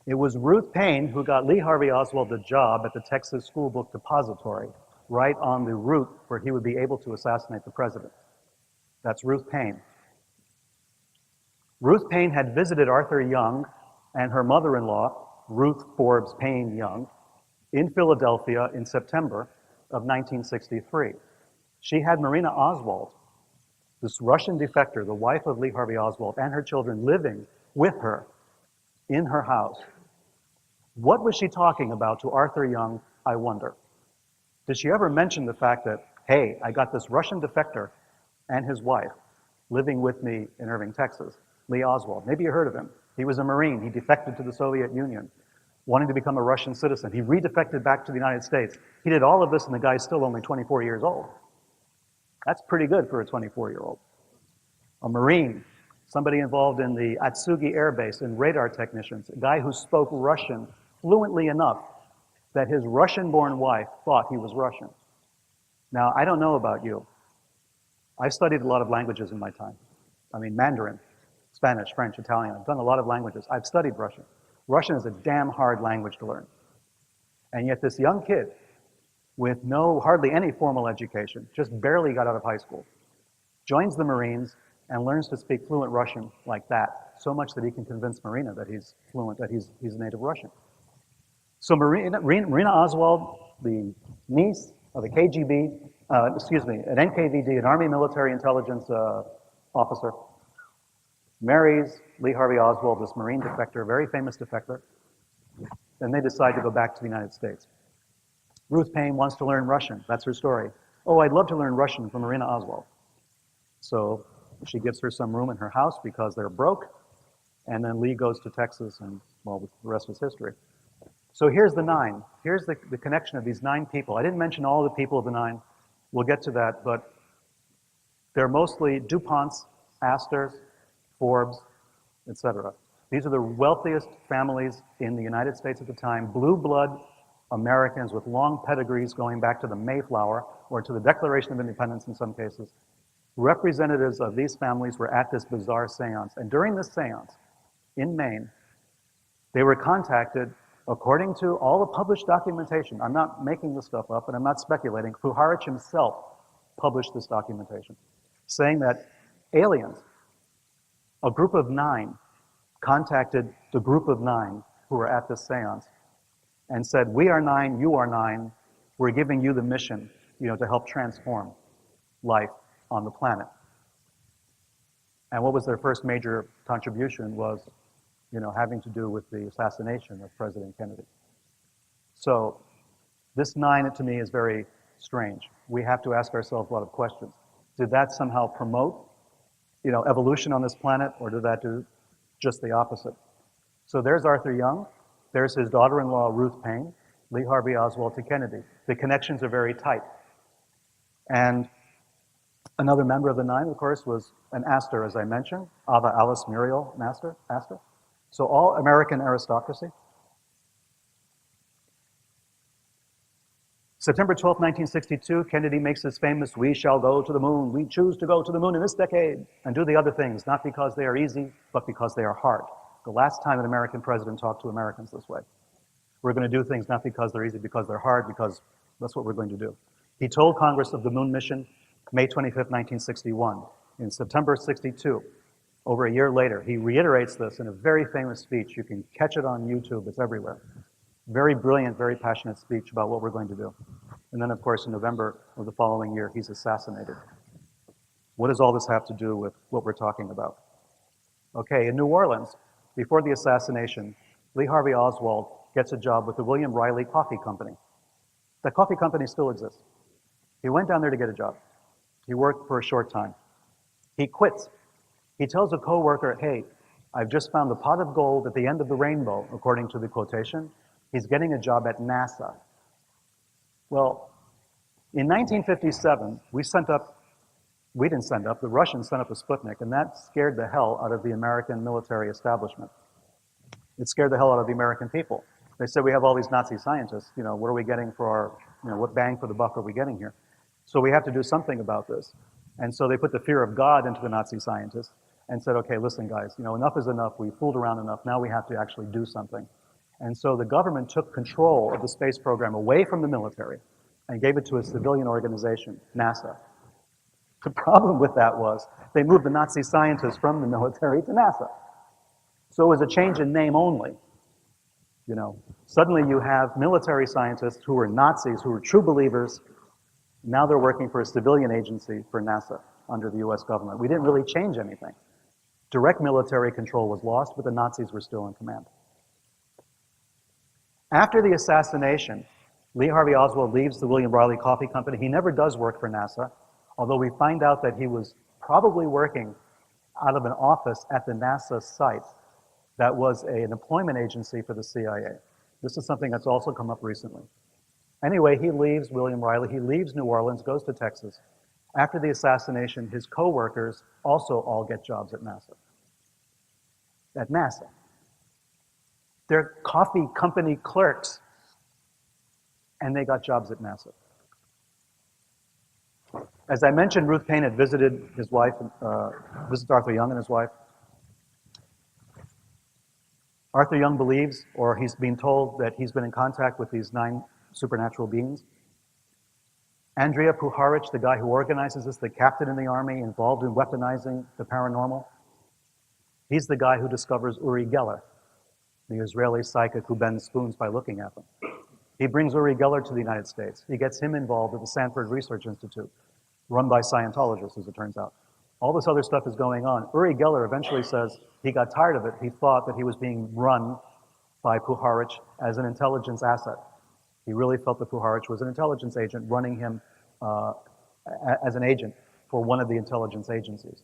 It was Ruth Payne who got Lee Harvey Oswald a job at the Texas School Book Depository, right on the route where he would be able to assassinate the president. That's Ruth Payne. Ruth Payne had visited Arthur Young and her mother-in-law, Ruth Forbes Payne Young, in Philadelphia in September of 1963. She had Marina Oswald, this Russian defector, the wife of Lee Harvey Oswald, and her children living with her in her house. What was she talking about to Arthur Young, I wonder? Did she ever mention the fact that, hey, I got this Russian defector and his wife living with me in Irving, Texas, Lee Oswald? Maybe you heard of him. He was a Marine. He defected to the Soviet Union, wanting to become a Russian citizen. He redefected back to the United States. He did all of this, and the guy's still only 24 years old. That's pretty good for a 24-year-old. A Marine, somebody involved in the Atsugi Air Base, in radar technicians, a guy who spoke Russian fluently enough that his Russian-born wife thought he was Russian. Now, I don't know about you. I've studied a lot of languages in my time. I mean, Mandarin, Spanish, French, Italian. I've done a lot of languages. I've studied Russian. Russian is a damn hard language to learn. And yet this young kid with hardly any formal education, just barely got out of high school, joins the Marines and learns to speak fluent Russian like that, so much that he can convince Marina that he's fluent, that he's a native Russian. So Marina Oswald, the niece of a KGB, an NKVD, an Army Military Intelligence officer, marries Lee Harvey Oswald, this Marine defector, very famous defector. Then they decide to go back to the United States. Ruth Payne wants to learn Russian. That's her story. Oh, I'd love to learn Russian from Marina Oswald. So she gives her some room in her house because they're broke. And then Lee goes to Texas, and, well, the rest is history. So here's the nine. Here's the connection of these 9 people. I didn't mention all the people of the 9. We'll get to that, but they're mostly DuPonts, Astors, Forbes, etc. These are the wealthiest families in the United States at the time, blue blood Americans with long pedigrees going back to the Mayflower or to the Declaration of Independence in some cases. representatives of these families were at this bizarre seance. And during this seance, in Maine, they were contacted, according to all the published documentation. I'm not making this stuff up, and I'm not speculating. Puharich himself published this documentation, saying that aliens, a group of 9, contacted the group of 9 who were at this seance and said, we are 9, you are 9, we're giving you the mission, to help transform life on the planet. And what was their first major contribution was, having to do with the assassination of President Kennedy. So this 9, to me, is very strange. We have to ask ourselves a lot of questions. Did that somehow promote, evolution on this planet, or did that do just the opposite? So there's Arthur Young. There's his daughter-in-law, Ruth Paine, Lee Harvey Oswald to Kennedy. The connections are very tight. And another member of the 9, of course, was an Astor, as I mentioned, Ava Alice Muriel Astor. So all American aristocracy. September 12, 1962, Kennedy makes his famous, we shall go to the moon, we choose to go to the moon in this decade, and do the other things, not because they are easy, but because they are hard. The last time an American president talked to Americans this way. We're going to do things not because they're easy, because they're hard, because that's what we're going to do. He told Congress of the moon mission May 25, 1961. In September 62, over a year later, he reiterates this in a very famous speech. You can catch it on YouTube, it's everywhere. Very brilliant, very passionate speech about what we're going to do. And then, of course, in November of the following year, he's assassinated. What does all this have to do with what we're talking about? Okay, in New Orleans, before the assassination, Lee Harvey Oswald gets a job with the William Riley Coffee Company. That coffee company still exists. He went down there to get a job. He worked for a short time. He quits. He tells a coworker, hey, I've just found the pot of gold at the end of the rainbow, according to the quotation. He's getting a job at NASA. Well, in 1957, the Russians sent up a Sputnik, and that scared the hell out of the American military establishment. It scared the hell out of the American people. They said, we have all these Nazi scientists, what are we getting for our, what bang for the buck are we getting here? So we have to do something about this. And so they put the fear of God into the Nazi scientists and said, okay, listen guys, enough is enough, we fooled around enough, now we have to actually do something. And so the government took control of the space program away from the military and gave it to a civilian organization, NASA. The problem with that was they moved the Nazi scientists from the military to NASA. So it was a change in name only. Suddenly you have military scientists who were Nazis, who were true believers. Now they're working for a civilian agency for NASA under the US government. We didn't really change anything. Direct military control was lost, but the Nazis were still in command. After the assassination, Lee Harvey Oswald leaves the William Riley Coffee Company. He never does work for NASA, although we find out that he was probably working out of an office at the NASA site that was an employment agency for the CIA. This is something that's also come up recently. Anyway, he leaves William Riley, he leaves New Orleans, goes to Texas. After the assassination, his co-workers also all get jobs at NASA. At NASA. They're coffee company clerks, and they got jobs at NASA. As I mentioned, Ruth Paine had visited his wife, visited Arthur Young and his wife. Arthur Young believes, or he's been told, that he's been in contact with these 9 supernatural beings. Andrea Puharich, the guy who organizes this, the captain in the army involved in weaponizing the paranormal, he's the guy who discovers Uri Geller, the Israeli psychic who bends spoons by looking at them. He brings Uri Geller to the United States. He gets him involved at the Sanford Research Institute, run by Scientologists, as it turns out. All this other stuff is going on. Uri Geller eventually says he got tired of it. He thought that he was being run by Puharich as an intelligence asset. He really felt that Puharich was an intelligence agent running him as an agent for one of the intelligence agencies.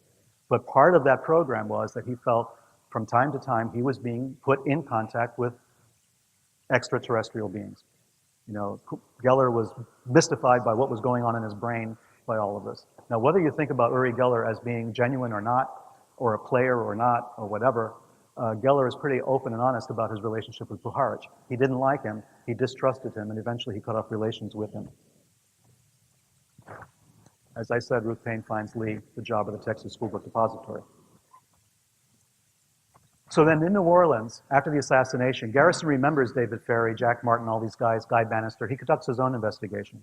But part of that program was that he felt from time to time he was being put in contact with extraterrestrial beings. Geller was mystified by what was going on in his brain by all of this. Now, whether you think about Uri Geller as being genuine or not, or a player or not, or whatever, Geller is pretty open and honest about his relationship with Puharich. He didn't like him, he distrusted him, and eventually he cut off relations with him. As I said, Ruth Paine finds Lee the job at the Texas School Book Depository. So then in New Orleans, after the assassination, Garrison remembers David Ferry, Jack Martin, all these guys, Guy Bannister. He conducts his own investigation.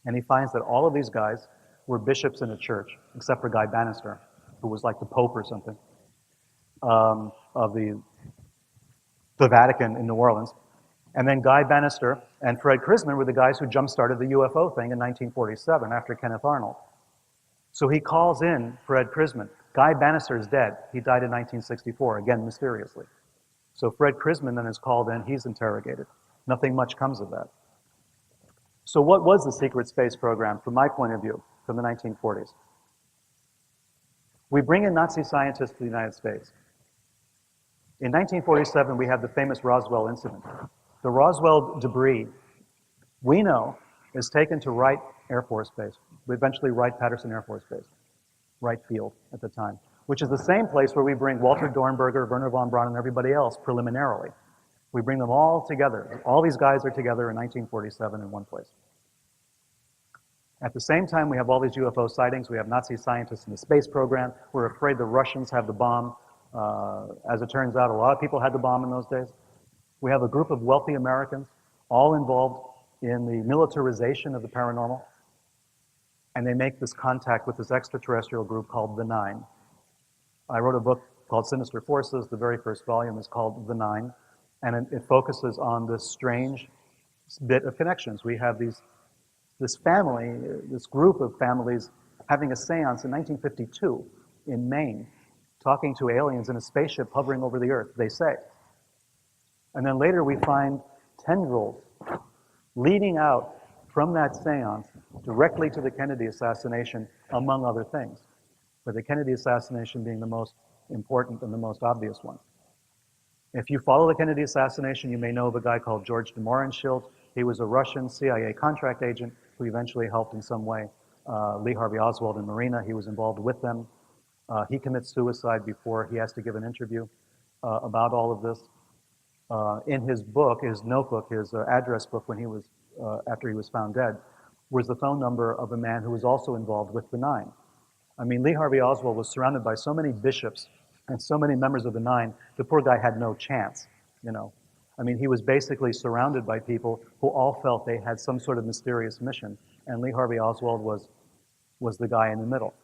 And he finds that all of these guys were bishops in a church, except for Guy Bannister, who was like the Pope or something, of the Vatican in New Orleans. And then Guy Bannister and Fred Krisman were the guys who jump-started the UFO thing in 1947 after Kenneth Arnold. So he calls in Fred Krisman. Guy Bannister is dead. He died in 1964, again, mysteriously. So Fred Krisman then is called in. He's interrogated. Nothing much comes of that. So what was the secret space program, from my point of view, from the 1940s? We bring in Nazi scientists to the United States. In 1947, we have the famous Roswell incident. The Roswell debris, we know, is taken to Wright Air Force Base, eventually Wright-Patterson Air Force Base, Wright Field at the time, which is the same place where we bring Walter Dornberger, Werner von Braun, and everybody else preliminarily. We bring them all together. All these guys are together in 1947 in one place. At the same time, we have all these UFO sightings. We have Nazi scientists in the space program. We're afraid the Russians have the bomb. As it turns out, a lot of people had the bomb in those days. We have a group of wealthy Americans, all involved in the militarization of the paranormal. And they make this contact with this extraterrestrial group called the Nine. I wrote a book called Sinister Forces. The very first volume is called The Nine. And it focuses on this strange bit of connections. We have this family, this group of families having a seance in 1952 in Maine, talking to aliens in a spaceship hovering over the Earth, they say. And then later we find tendrils leading out from that seance directly to the Kennedy assassination, among other things. But the Kennedy assassination being the most important and the most obvious one. If you follow the Kennedy assassination, you may know of a guy called George de Mohrenschildt. He was a Russian CIA contract agent who eventually helped in some way Lee Harvey Oswald and Marina. He was involved with them. He commits suicide before he has to give an interview about all of this. In his book, his notebook, his address book when he was, after he was found dead, was the phone number of a man who was also involved with the Nine. I mean, Lee Harvey Oswald was surrounded by so many bishops and so many members of the Nine, the poor guy had no chance, you know. I mean, he was basically surrounded by people who all felt they had some sort of mysterious mission, and Lee Harvey Oswald was the guy in the middle.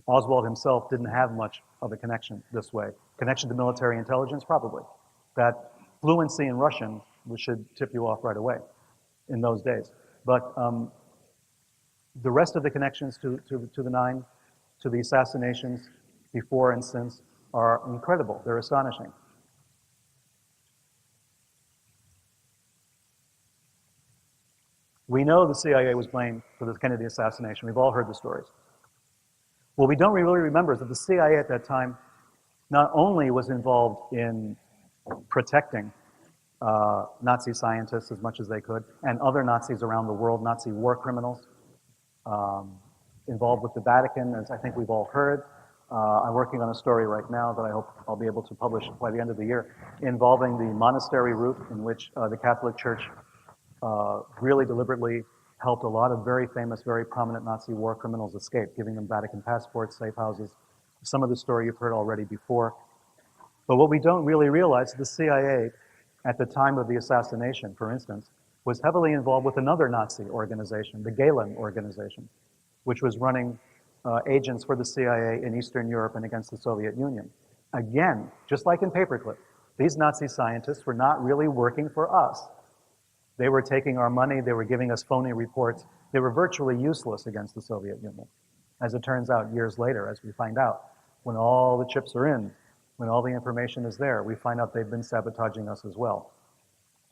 Oswald himself didn't have much of a connection this way. Connection to military intelligence, probably. That fluency in Russian, which should tip you off right away in those days. But the rest of the connections to the Nine, to the assassinations before and since, are incredible. They're astonishing. We know the CIA was blamed for the Kennedy assassination. We've all heard the stories. What we don't really remember is that the CIA at that time not only was involved in protecting Nazi scientists as much as they could, and other Nazis around the world, Nazi war criminals, involved with the Vatican, as I think we've all heard. I'm working on a story right now that I hope I'll be able to publish by the end of the year, involving the monastery route in which the Catholic Church really deliberately helped a lot of very famous, very prominent Nazi war criminals escape, giving them Vatican passports, safe houses. Some of the story you've heard already before. But what we don't really realize is the CIA, at the time of the assassination, for instance, was heavily involved with another Nazi organization, the Gehlen organization, which was running agents for the CIA in Eastern Europe and against the Soviet Union. Again, just like in Paperclip, these Nazi scientists were not really working for us. They were taking our money, they were giving us phony reports. They were virtually useless against the Soviet Union. As it turns out, years later, as we find out, when all the chips are in, when all the information is there, we find out they've been sabotaging us as well.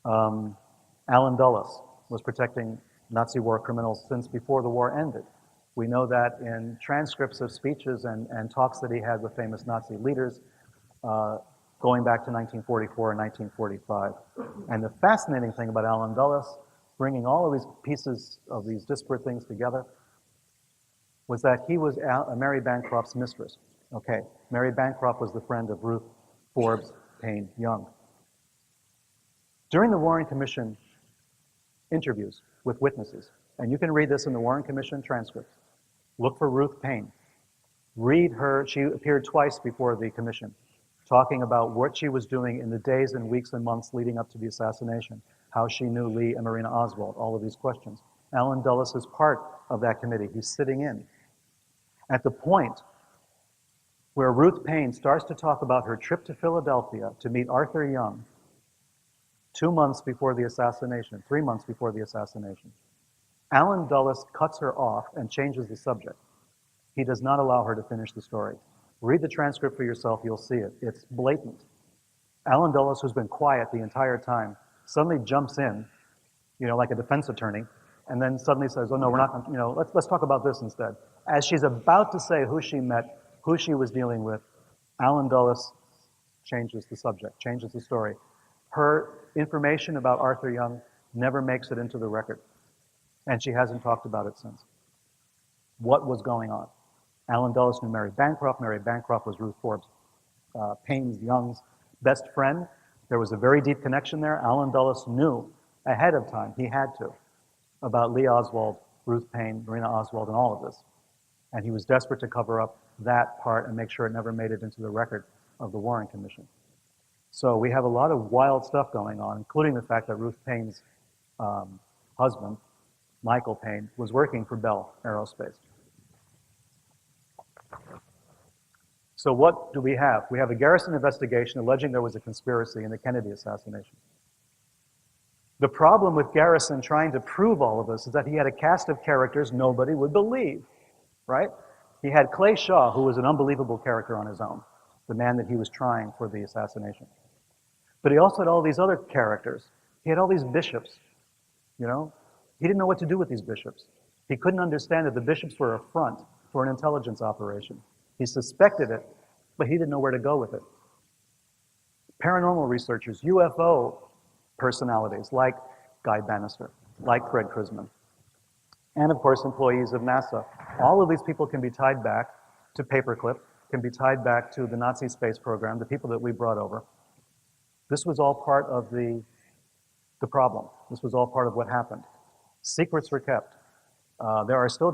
Allen Dulles was protecting Nazi war criminals since before the war ended. We know that in transcripts of speeches and talks that he had with famous Nazi leaders going back to 1944 and 1945. And the fascinating thing about Allen Dulles, bringing all of these pieces of these disparate things together, was that he was Mary Bancroft's mistress. Okay, Mary Bancroft was the friend of Ruth Forbes Paine Young. During the Warren Commission interviews with witnesses, and you can read this in the Warren Commission transcripts, Look for Ruth Paine. Read her. She appeared twice before the commission, talking about what she was doing in the days and weeks and months leading up to the assassination, how she knew Lee and Marina Oswald, all of these questions. Alan Dulles is part of that committee. He's sitting in. At the point where Ruth Paine starts to talk about her trip to Philadelphia to meet Arthur Young 2 months before the assassination, 3 months before the assassination, Alan Dulles cuts her off and changes the subject. He does not allow her to finish the story. Read the transcript for yourself, you'll see it. It's blatant. Alan Dulles, who's been quiet the entire time, suddenly jumps in, like a defense attorney, and then suddenly says, oh no, we're not, let's talk about this instead. As she's about to say who she met, who she was dealing with, Alan Dulles changes the subject, changes the story. Her information about Arthur Young never makes it into the record, and she hasn't talked about it since. What was going on? Alan Dulles knew Mary Bancroft. Mary Bancroft was Ruth Forbes Paine's Young's best friend. There was a very deep connection there. Alan Dulles knew ahead of time, he had to, about Lee Oswald, Ruth Paine, Marina Oswald, and all of this. And he was desperate to cover up that part and make sure it never made it into the record of the Warren Commission. So we have a lot of wild stuff going on, including the fact that Ruth Paine's husband, Michael Paine, was working for Bell Aerospace. So what do we have? We have a Garrison investigation alleging there was a conspiracy in the Kennedy assassination. The problem with Garrison trying to prove all of this is that he had a cast of characters nobody would believe, right? He had Clay Shaw, who was an unbelievable character on his own, the man that he was trying for the assassination. But he also had all these other characters. He had all these bishops, He didn't know what to do with these bishops. He couldn't understand that the bishops were a front for an intelligence operation. He suspected it, but he didn't know where to go with it. Paranormal researchers, UFO personalities like Guy Bannister, like Fred Krisman, and of course employees of NASA. All of these people can be tied back to Paperclip, can be tied back to the Nazi space program, the people that we brought over. This was all part of the problem. This was all part of what happened. Secrets were kept. There are still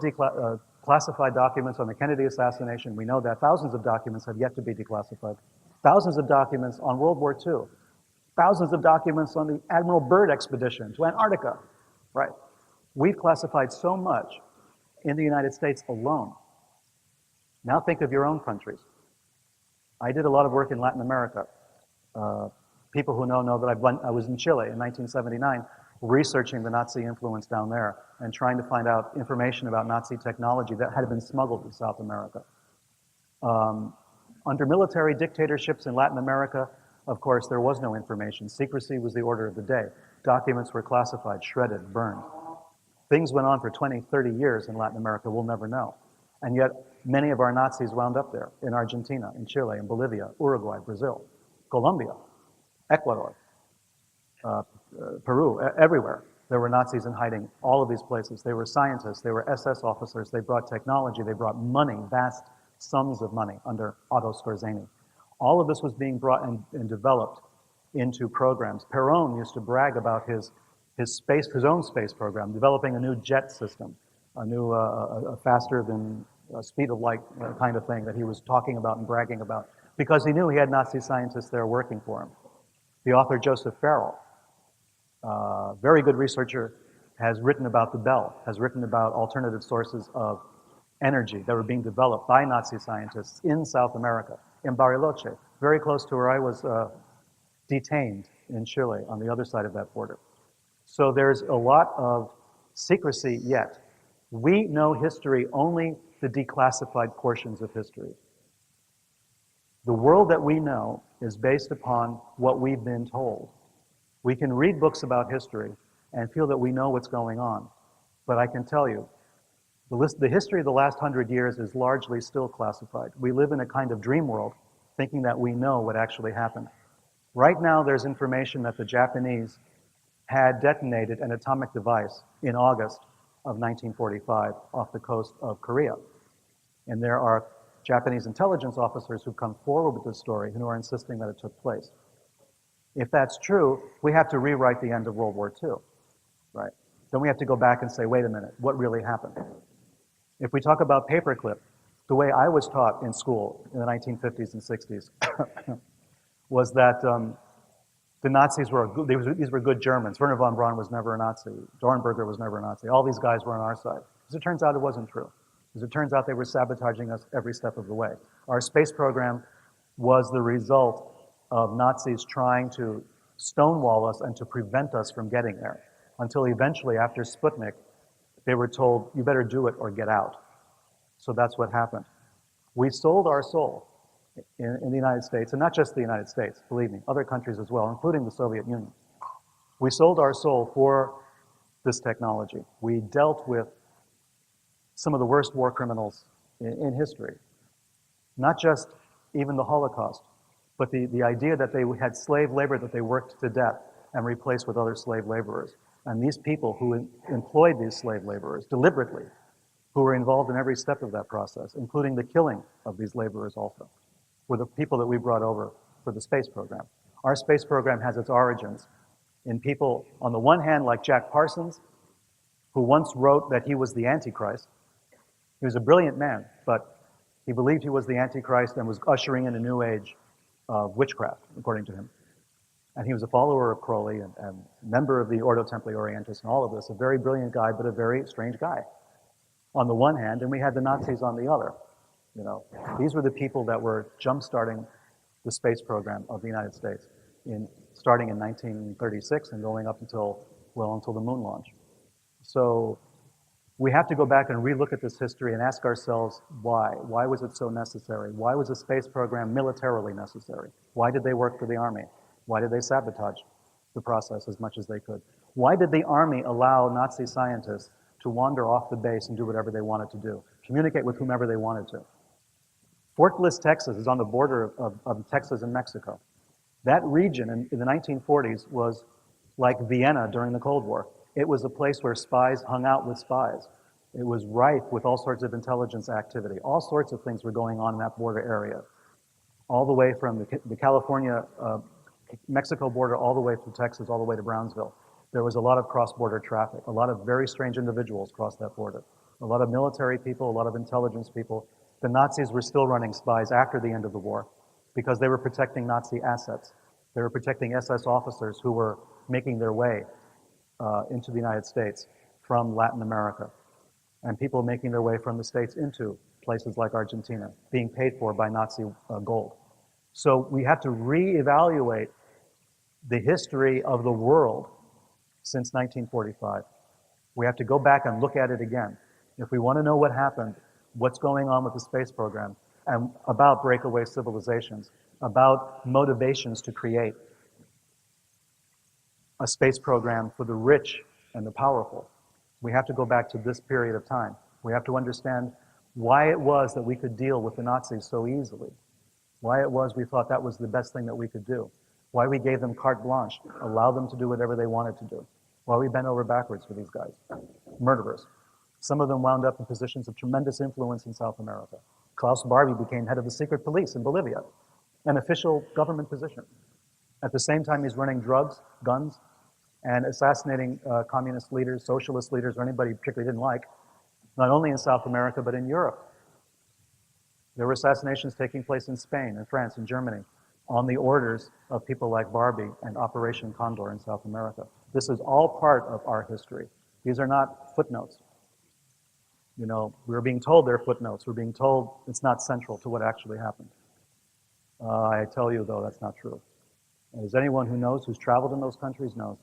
classified documents on the Kennedy assassination. We know that. Thousands of documents have yet to be declassified. Thousands of documents on World War II. Thousands of documents on the Admiral Byrd expedition to Antarctica. Right. We've classified so much in the United States alone. Now think of your own countries. I did a lot of work in Latin America. People who know that I was in Chile in 1979 researching the Nazi influence down there and trying to find out information about Nazi technology that had been smuggled to South America. Under military dictatorships in Latin America, of course, there was no information. Secrecy was the order of the day. Documents were classified, shredded, burned. Things went on for 20, 30 years in Latin America, we'll never know. And yet, many of our Nazis wound up there, in Argentina, in Chile, in Bolivia, Uruguay, Brazil, Colombia, Ecuador, Peru, everywhere. There were Nazis in hiding, all of these places. They were scientists, they were SS officers, they brought technology, they brought money, vast sums of money under Otto Skorzeny. All of this was being brought and developed into programs. Perón used to brag about his own space program, developing a new jet system, a new, faster than speed of light kind of thing that he was talking about and bragging about, because he knew he had Nazi scientists there working for him. The author Joseph Farrell, very good researcher, has written about the Bell, has written about alternative sources of energy that were being developed by Nazi scientists in South America, in Bariloche, very close to where I was detained in Chile, on the other side of that border. So there's a lot of secrecy yet. We know history, only the declassified portions of history. The world that we know is based upon what we've been told. We can read books about history and feel that we know what's going on. But I can tell you, the history of the last 100 years is largely still classified. We live in a kind of dream world, thinking that we know what actually happened. Right now, there's information that the Japanese had detonated an atomic device in August of 1945 off the coast of Korea. And there are Japanese intelligence officers who come forward with this story and who are insisting that it took place. If that's true, we have to rewrite the end of World War II, right? Then we have to go back and say, wait a minute, what really happened? If we talk about paperclip, the way I was taught in school in the 1950s and 60s was that the Nazis these were good Germans. Werner von Braun was never a Nazi. Dornberger was never a Nazi. All these guys were on our side. As it turns out, it wasn't true. As it turns out, they were sabotaging us every step of the way. Our space program was the result of Nazis trying to stonewall us and to prevent us from getting there, until eventually, after Sputnik, they were told, you better do it or get out. So that's what happened. We sold our soul in the United States, and not just the United States, believe me, other countries as well, including the Soviet Union. We sold our soul for this technology. We dealt with some of the worst war criminals in history. Not just even the Holocaust, but the idea that they had slave labor that they worked to death and replaced with other slave laborers. And these people who employed these slave laborers deliberately, who were involved in every step of that process, including the killing of these laborers also, were the people that we brought over for the space program. Our space program has its origins in people, on the one hand, like Jack Parsons, who once wrote that he was the Antichrist. He was a brilliant man, but he believed he was the Antichrist and was ushering in a new age of witchcraft, according to him. And he was a follower of Crowley and member of the Ordo Templi Orientis and all of this, a very brilliant guy, but a very strange guy, on the one hand, and we had the Nazis on the other. You know, these were the people that were jump-starting the space program of the United States, starting in 1936 and going up until the moon launch. So we have to go back and relook at this history and ask ourselves why. Why was it so necessary? Why was the space program militarily necessary? Why did they work for the Army? Why did they sabotage the process as much as they could? Why did the Army allow Nazi scientists to wander off the base and do whatever they wanted to do, communicate with whomever they wanted to? Fort Bliss, Texas is on the border of Texas and Mexico. That region in the 1940s was like Vienna during the Cold War. It was a place where spies hung out with spies. It was rife with all sorts of intelligence activity. All sorts of things were going on in that border area, all the way from the California-Mexico border all the way through Texas, all the way to Brownsville. There was a lot of cross-border traffic. A lot of very strange individuals crossed that border. A lot of military people, a lot of intelligence people. The Nazis were still running spies after the end of the war because they were protecting Nazi assets. They were protecting SS officers who were making their way into the United States from Latin America, and people making their way from the States into places like Argentina, being paid for by Nazi gold. So we have to reevaluate the history of the world since 1945. We have to go back and look at it again. If we want to know what happened, what's going on with the space program, and about breakaway civilizations, about motivations to create a space program for the rich and the powerful, we have to go back to this period of time. We have to understand why it was that we could deal with the Nazis so easily, why it was we thought that was the best thing that we could do, why we gave them carte blanche, allowed them to do whatever they wanted to do, why we bent over backwards for these guys, murderers. Some of them wound up in positions of tremendous influence in South America. Klaus Barbie became head of the secret police in Bolivia, an official government position. At the same time, he's running drugs, guns, and assassinating communist leaders, socialist leaders, or anybody he particularly didn't like, not only in South America, but in Europe. There were assassinations taking place in Spain, and France, and Germany, on the orders of people like Barbie and Operation Condor in South America. This is all part of our history. These are not footnotes. You know, we're being told they're footnotes. We're being told it's not central to what actually happened. I tell you, though, that's not true. As anyone who knows, who's traveled in those countries, knows,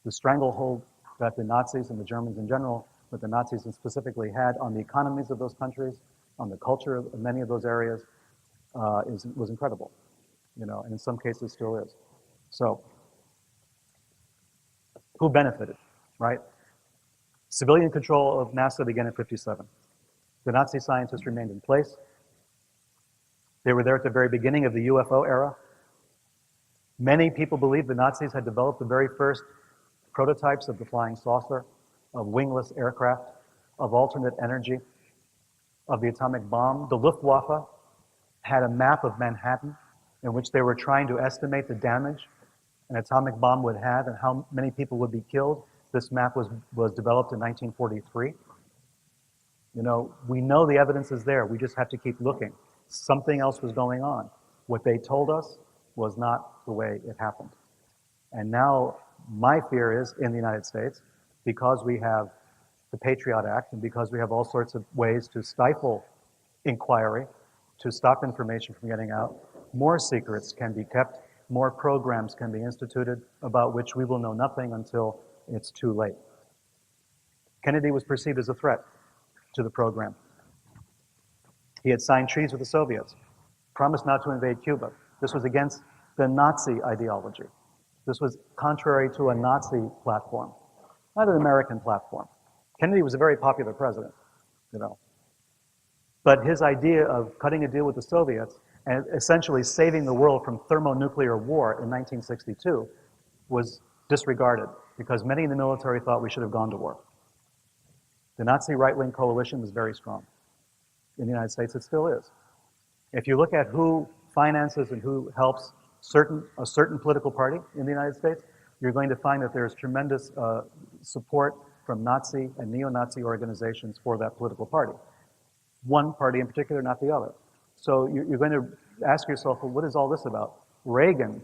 the stranglehold that the Nazis and the Germans in general, but the Nazis specifically had on the economies of those countries, on the culture of many of those areas, was incredible. You know, and in some cases still is. So, who benefited, right? Civilian control of NASA began in '57. The Nazi scientists remained in place. They were there at the very beginning of the UFO era. Many people believe the Nazis had developed the very first prototypes of the flying saucer, of wingless aircraft, of alternate energy, of the atomic bomb. The Luftwaffe had a map of Manhattan in which they were trying to estimate the damage an atomic bomb would have and how many people would be killed. This map was developed in 1943. You know, we know the evidence is there. We just have to keep looking. Something else was going on. What they told us was not the way it happened. And now my fear is in the United States, because we have the Patriot Act and because we have all sorts of ways to stifle inquiry, to stop information from getting out, more secrets can be kept, more programs can be instituted about which we will know nothing until it's too late. Kennedy was perceived as a threat to the program. He had signed treaties with the Soviets, promised not to invade Cuba. This was against the Nazi ideology. This was contrary to a Nazi platform, not an American platform. Kennedy was a very popular president, you know. But his idea of cutting a deal with the Soviets and essentially saving the world from thermonuclear war in 1962 was disregarded because many in the military thought we should have gone to war. The Nazi right-wing coalition was very strong. In the United States, it still is. If you look at who finances and who helps a certain political party in the United States, you're going to find that there's tremendous support from Nazi and neo-Nazi organizations for that political party. One party in particular, not the other. So you're going to ask yourself, well, what is all this about? Reagan,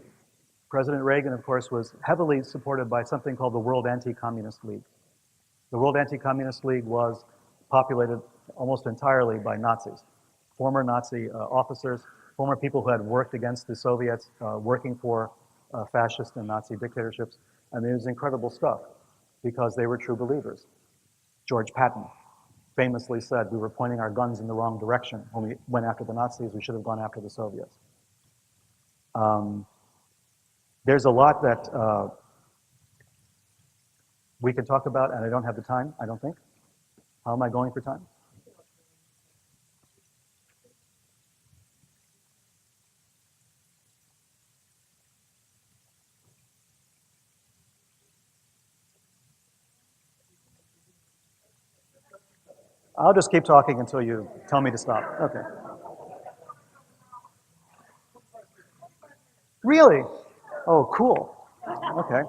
President Reagan, of course, was heavily supported by something called the World Anti-Communist League. The World Anti-Communist League was populated almost entirely by Nazis, former Nazi officers, former people who had worked against the Soviets, working for fascist and Nazi dictatorships. And it was incredible stuff because they were true believers. George Patton famously said, we were pointing our guns in the wrong direction. When we went after the Nazis, we should have gone after the Soviets. There's a lot that we could talk about, and I don't have the time, I don't think. How am I going for time? I'll just keep talking until you tell me to stop. Okay. Really? Oh, cool. Okay.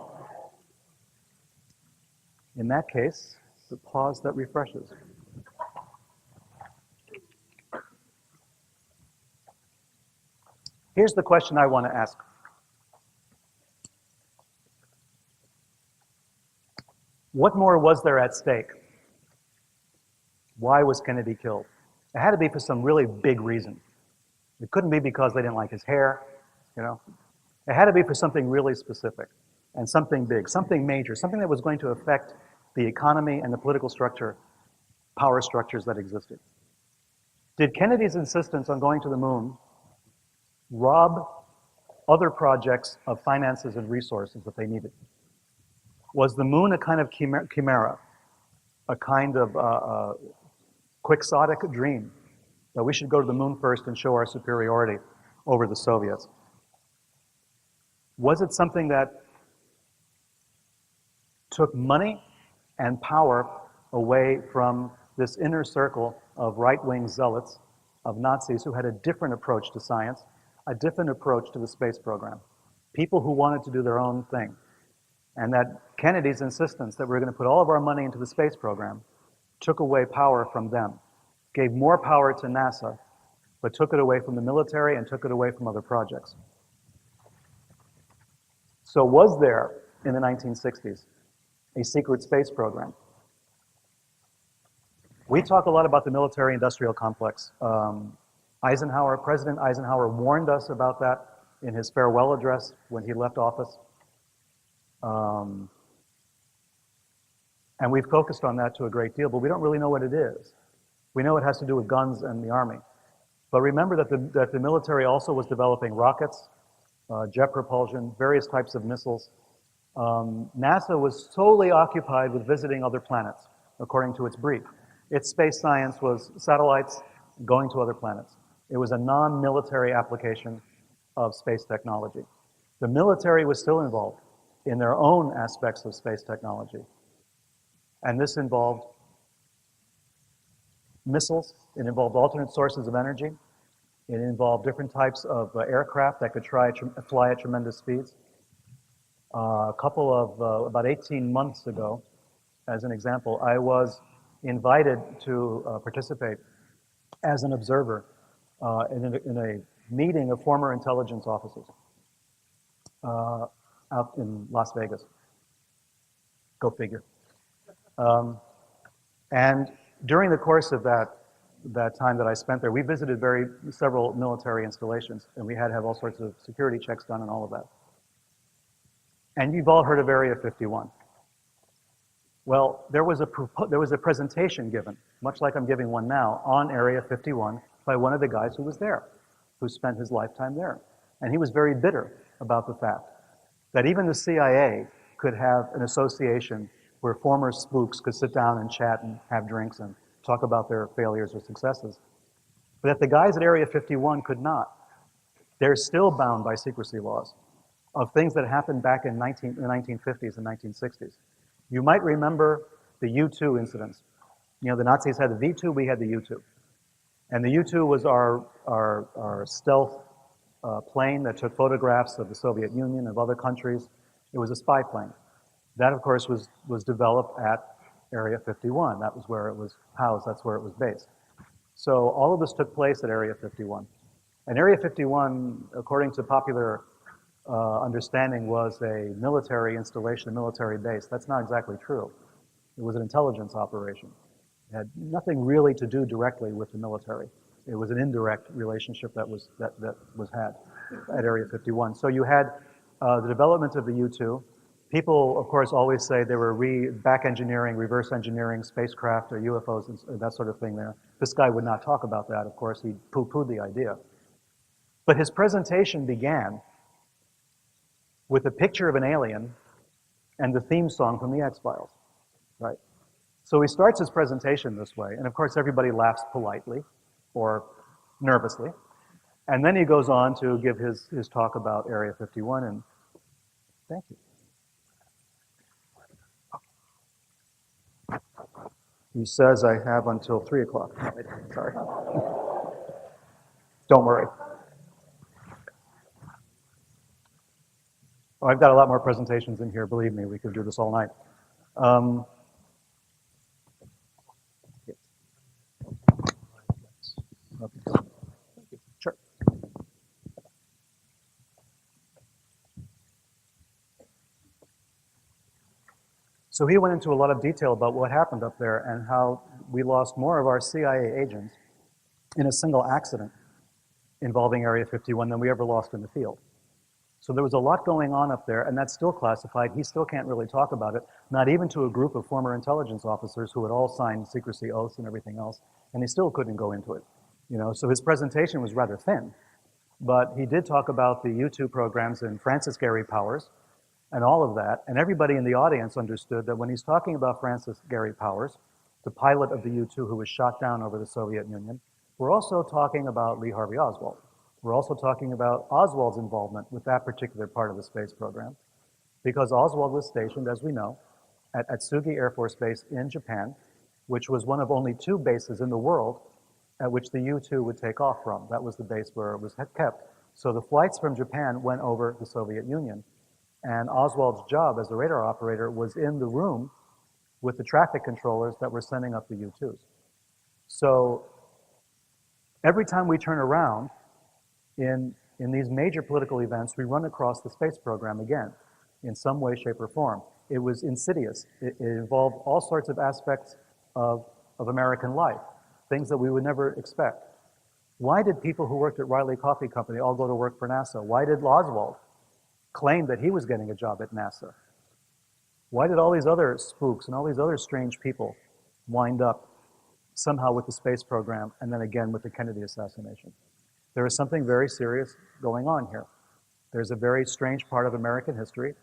In that case, the pause that refreshes. Here's the question I want to ask. What more was there at stake? Why was Kennedy killed? It had to be for some really big reason. It couldn't be because they didn't like his hair, you know. It had to be for something really specific and something big, something major, something that was going to affect the economy and the political structure, power structures that existed. Did Kennedy's insistence on going to the moon rob other projects of finances and resources that they needed? Was the moon a kind of chimera, a kind of quixotic dream that we should go to the moon first and show our superiority over the Soviets? Was it something that took money and power away from this inner circle of right-wing zealots, of Nazis who had a different approach to science, a different approach to the space program, people who wanted to do their own thing? And that Kennedy's insistence that we're going to put all of our money into the space program took away power from them, gave more power to NASA, but took it away from the military and took it away from other projects. So was there, in the 1960s, a secret space program? We talk a lot about the military-industrial complex. President Eisenhower warned us about that in his farewell address when he left office. And we've focused on that to a great deal, but we don't really know what it is. We know it has to do with guns and the Army. But remember that the military also was developing rockets, jet propulsion, various types of missiles. NASA was solely occupied with visiting other planets, according to its brief. Its space science was satellites going to other planets. It was a non-military application of space technology. The military was still involved in their own aspects of space technology. And this involved missiles, it involved alternate sources of energy, it involved different types of aircraft that could fly at tremendous speeds. About 18 months ago, as an example, I was invited to participate as an observer in a meeting of former intelligence officers out in Las Vegas. Go figure. And during the course of that time that I spent there, we visited several military installations, and we had to have all sorts of security checks done and all of that. And you've all heard of Area 51. Well, there was a presentation given, much like I'm giving one now, on Area 51 by one of the guys who was there, who spent his lifetime there. And he was very bitter about the fact that even the CIA could have an association where former spooks could sit down and chat and have drinks and talk about their failures or successes, but that the guys at Area 51 could not. They're still bound by secrecy laws of things that happened back in the 1950s and 1960s. You might remember the U-2 incidents. You know, the Nazis had the V-2, we had the U-2. And the U-2 was our stealth plane that took photographs of the Soviet Union, of other countries. It was a spy plane. That, of course, was developed at Area 51. That was where it was housed. That's where it was based. So all of this took place at Area 51. And Area 51, according to popular understanding, was a military installation, a military base. That's not exactly true. It was an intelligence operation. It had nothing really to do directly with the military. It was an indirect relationship that was had at Area 51. So you had the development of the U-2. People, of course, always say they were back engineering, reverse engineering spacecraft or UFOs and that sort of thing there. This guy would not talk about that, of course. He poo-pooed the idea. But his presentation began with a picture of an alien and the theme song from the X-Files, right? So he starts his presentation this way, and of course everybody laughs politely or nervously. And then he goes on to give his talk about Area 51, and thank you. He says I have until 3 o'clock. Sorry. Don't worry. Oh, I've got a lot more presentations in here. Believe me, we could do this all night. Yes. Okay. Sure. So he went into a lot of detail about what happened up there and how we lost more of our CIA agents in a single accident involving Area 51 than we ever lost in the field. So there was a lot going on up there, and that's still classified. He still can't really talk about it, not even to a group of former intelligence officers who had all signed secrecy oaths and everything else, and he still couldn't go into it. You know, so his presentation was rather thin, but he did talk about the U-2 programs and Francis Gary Powers and all of that, and everybody in the audience understood that when he's talking about Francis Gary Powers, the pilot of the U-2 who was shot down over the Soviet Union, we're also talking about Lee Harvey Oswald. We're also talking about Oswald's involvement with that particular part of the space program, because Oswald was stationed, as we know, at Atsugi Air Force Base in Japan, which was one of only 2 bases in the world at which the U-2 would take off from. That was the base where it was kept. So the flights from Japan went over the Soviet Union, and Oswald's job as a radar operator was in the room with the traffic controllers that were sending up the U-2s. So every time we turn around, in these major political events, we run across the space program again, in some way, shape, or form. It was insidious. It involved all sorts of aspects of American life, things that we would never expect. Why did people who worked at Riley Coffee Company all go to work for NASA? Why did Oswald claim that he was getting a job at NASA? Why did all these other spooks and all these other strange people wind up somehow with the space program and then again with the Kennedy assassination? There is something very serious going on here. There's a very strange part of American history,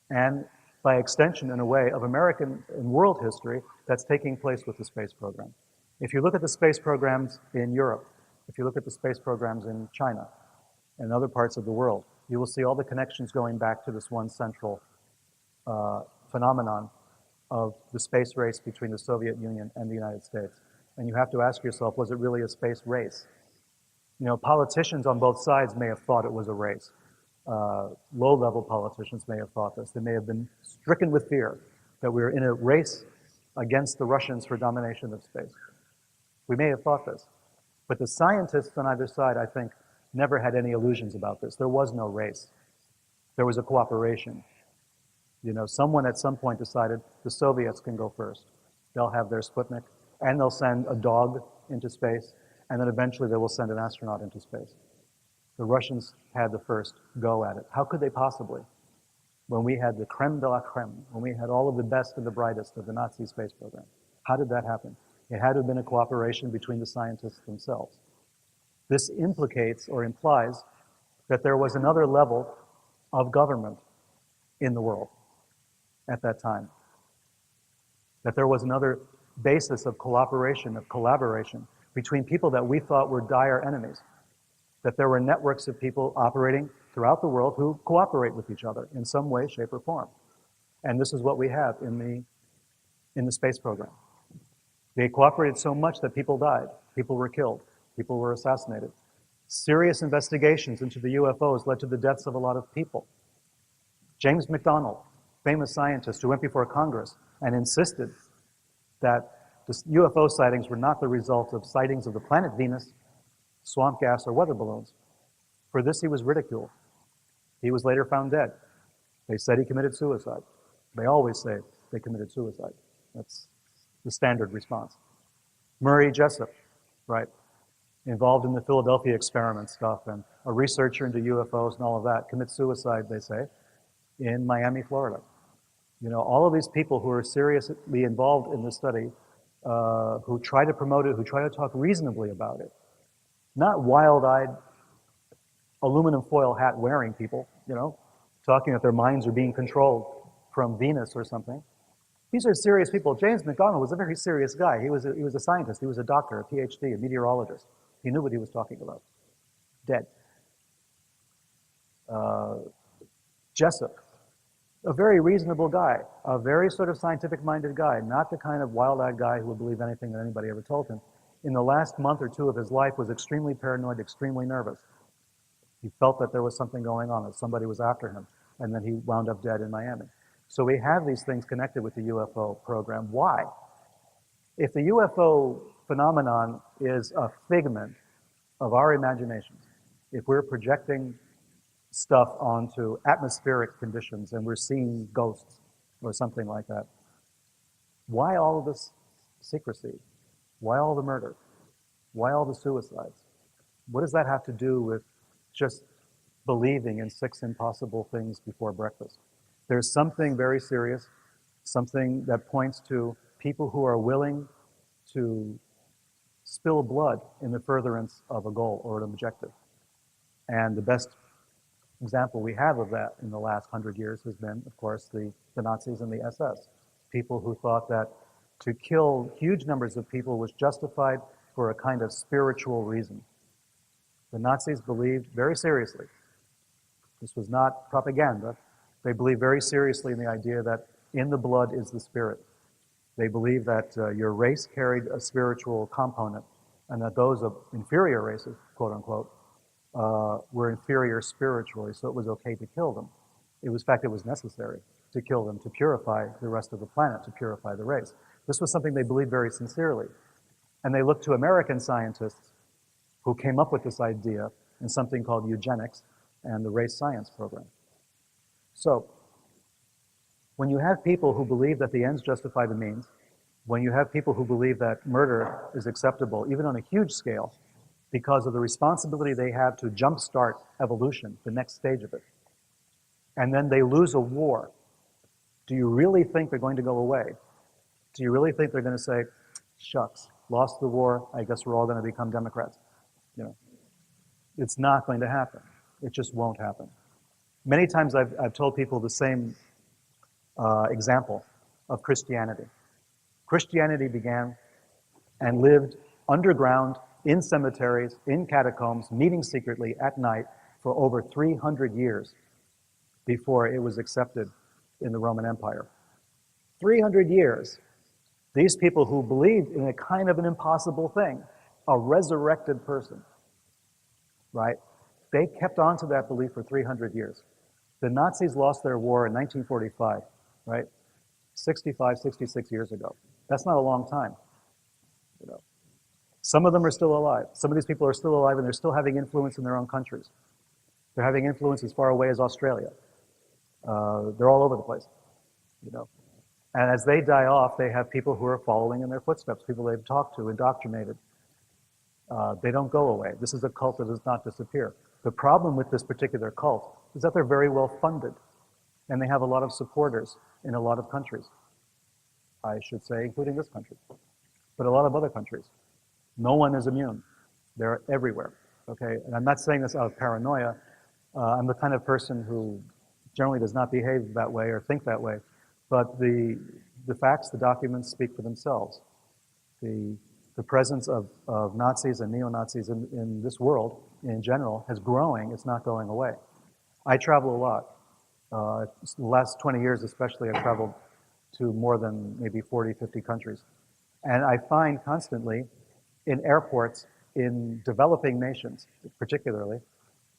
and by extension, in a way, of American and world history that's taking place with the space program. If you look at the space programs in Europe, if you look at the space programs in China and other parts of the world, you will see all the connections going back to this one central phenomenon of the space race between the Soviet Union and the United States. And you have to ask yourself, was it really a space race? You know, politicians on both sides may have thought it was a race. Low-level politicians may have thought this. They may have been stricken with fear that we were in a race against the Russians for domination of space. We may have thought this, but the scientists on either side, I think, never had any illusions about this. There was no race. There was a cooperation. You know, someone at some point decided the Soviets can go first. They'll have their Sputnik, and they'll send a dog into space, and then eventually they will send an astronaut into space. The Russians had the first go at it. How could they possibly? When we had the creme de la creme, when we had all of the best and the brightest of the Nazi space program. How did that happen? It had to have been a cooperation between the scientists themselves. This implicates or implies that there was another level of government in the world at that time. That there was another basis of cooperation, of collaboration between people that we thought were dire enemies. That there were networks of people operating throughout the world who cooperate with each other in some way, shape, or form. And this is what we have in the space program. They cooperated so much that people died, people were killed, people were assassinated. Serious investigations into the UFOs led to the deaths of a lot of people. James McDonald, famous scientist who went before Congress and insisted that the UFO sightings were not the result of sightings of the planet Venus, swamp gas, or weather balloons. For this, he was ridiculed. He was later found dead. They said he committed suicide. They always say they committed suicide. That's the standard response. Murray Jessup, right, involved in the Philadelphia experiment stuff and a researcher into UFOs and all of that, commits suicide, they say, in Miami, Florida. You know, all of these people who are seriously involved in this study, who try to promote it, who try to talk reasonably about it, not wild-eyed, aluminum foil hat wearing people, you know, talking that their minds are being controlled from Venus or something. These are serious people. James McDonald was a very serious guy. He was a scientist. He was a doctor, a PhD, a meteorologist. He knew what he was talking about. Dead. Jessup, a very reasonable guy, a very sort of scientific-minded guy, not the kind of wild-eyed guy who would believe anything that anybody ever told him. In the last month or two of his life was extremely paranoid, extremely nervous. He felt that there was something going on, that somebody was after him, and then he wound up dead in Miami. So we have these things connected with the UFO program. Why? If the UFO phenomenon is a figment of our imaginations, if we're projecting stuff onto atmospheric conditions and we're seeing ghosts or something like that, why all of this secrecy? Why all the murder? Why all the suicides? What does that have to do with just believing in 6 impossible things before breakfast? There's something very serious, something that points to people who are willing to spill blood in the furtherance of a goal or an objective. And the best example we have of that in the last 100 years has been, of course, the Nazis and the SS. People who thought that to kill huge numbers of people was justified for a kind of spiritual reason. The Nazis believed very seriously. This was not propaganda. They believed very seriously in the idea that in the blood is the spirit. They believed that your race carried a spiritual component and that those of inferior races, quote unquote, were inferior spiritually, so it was okay to kill them. In fact, it was necessary to kill them to purify the rest of the planet, to purify the race. This was something they believed very sincerely. And they looked to American scientists who came up with this idea in something called eugenics and the race science program. So, when you have people who believe that the ends justify the means, when you have people who believe that murder is acceptable, even on a huge scale, because of the responsibility they have to jumpstart evolution, the next stage of it, and then they lose a war, do you really think they're going to go away? Do you really think they're going to say, shucks, lost the war, I guess we're all going to become Democrats? You know, it's not going to happen. It just won't happen. Many times I've told people the same example of Christianity. Christianity began and lived underground, in cemeteries, in catacombs, meeting secretly at night for over 300 years before it was accepted in the Roman Empire. 300 years. These people who believed in a kind of an impossible thing, a resurrected person, right? They kept on to that belief for 300 years. The Nazis lost their war in 1945, right? 65, 66 years ago. That's not a long time. You know. Some of them are still alive. Some of these people are still alive and they're still having influence in their own countries. They're having influence as far away as Australia. They're all over the place, you know. And as they die off, they have people who are following in their footsteps, people they've talked to, indoctrinated. They don't go away. This is a cult that does not disappear. The problem with this particular cult is that they're very well funded, and they have a lot of supporters in a lot of countries. I should say, including this country, but a lot of other countries. No one is immune. They're everywhere, okay? And I'm not saying this out of paranoia. I'm the kind of person who generally does not behave that way or think that way, but the facts, the documents speak for themselves. The presence of Nazis and neo-Nazis in this world in general is growing, it's not going away. I travel a lot. The last 20 years especially, I've traveled to more than maybe 40, 50 countries. And I find constantly in airports, in developing nations particularly,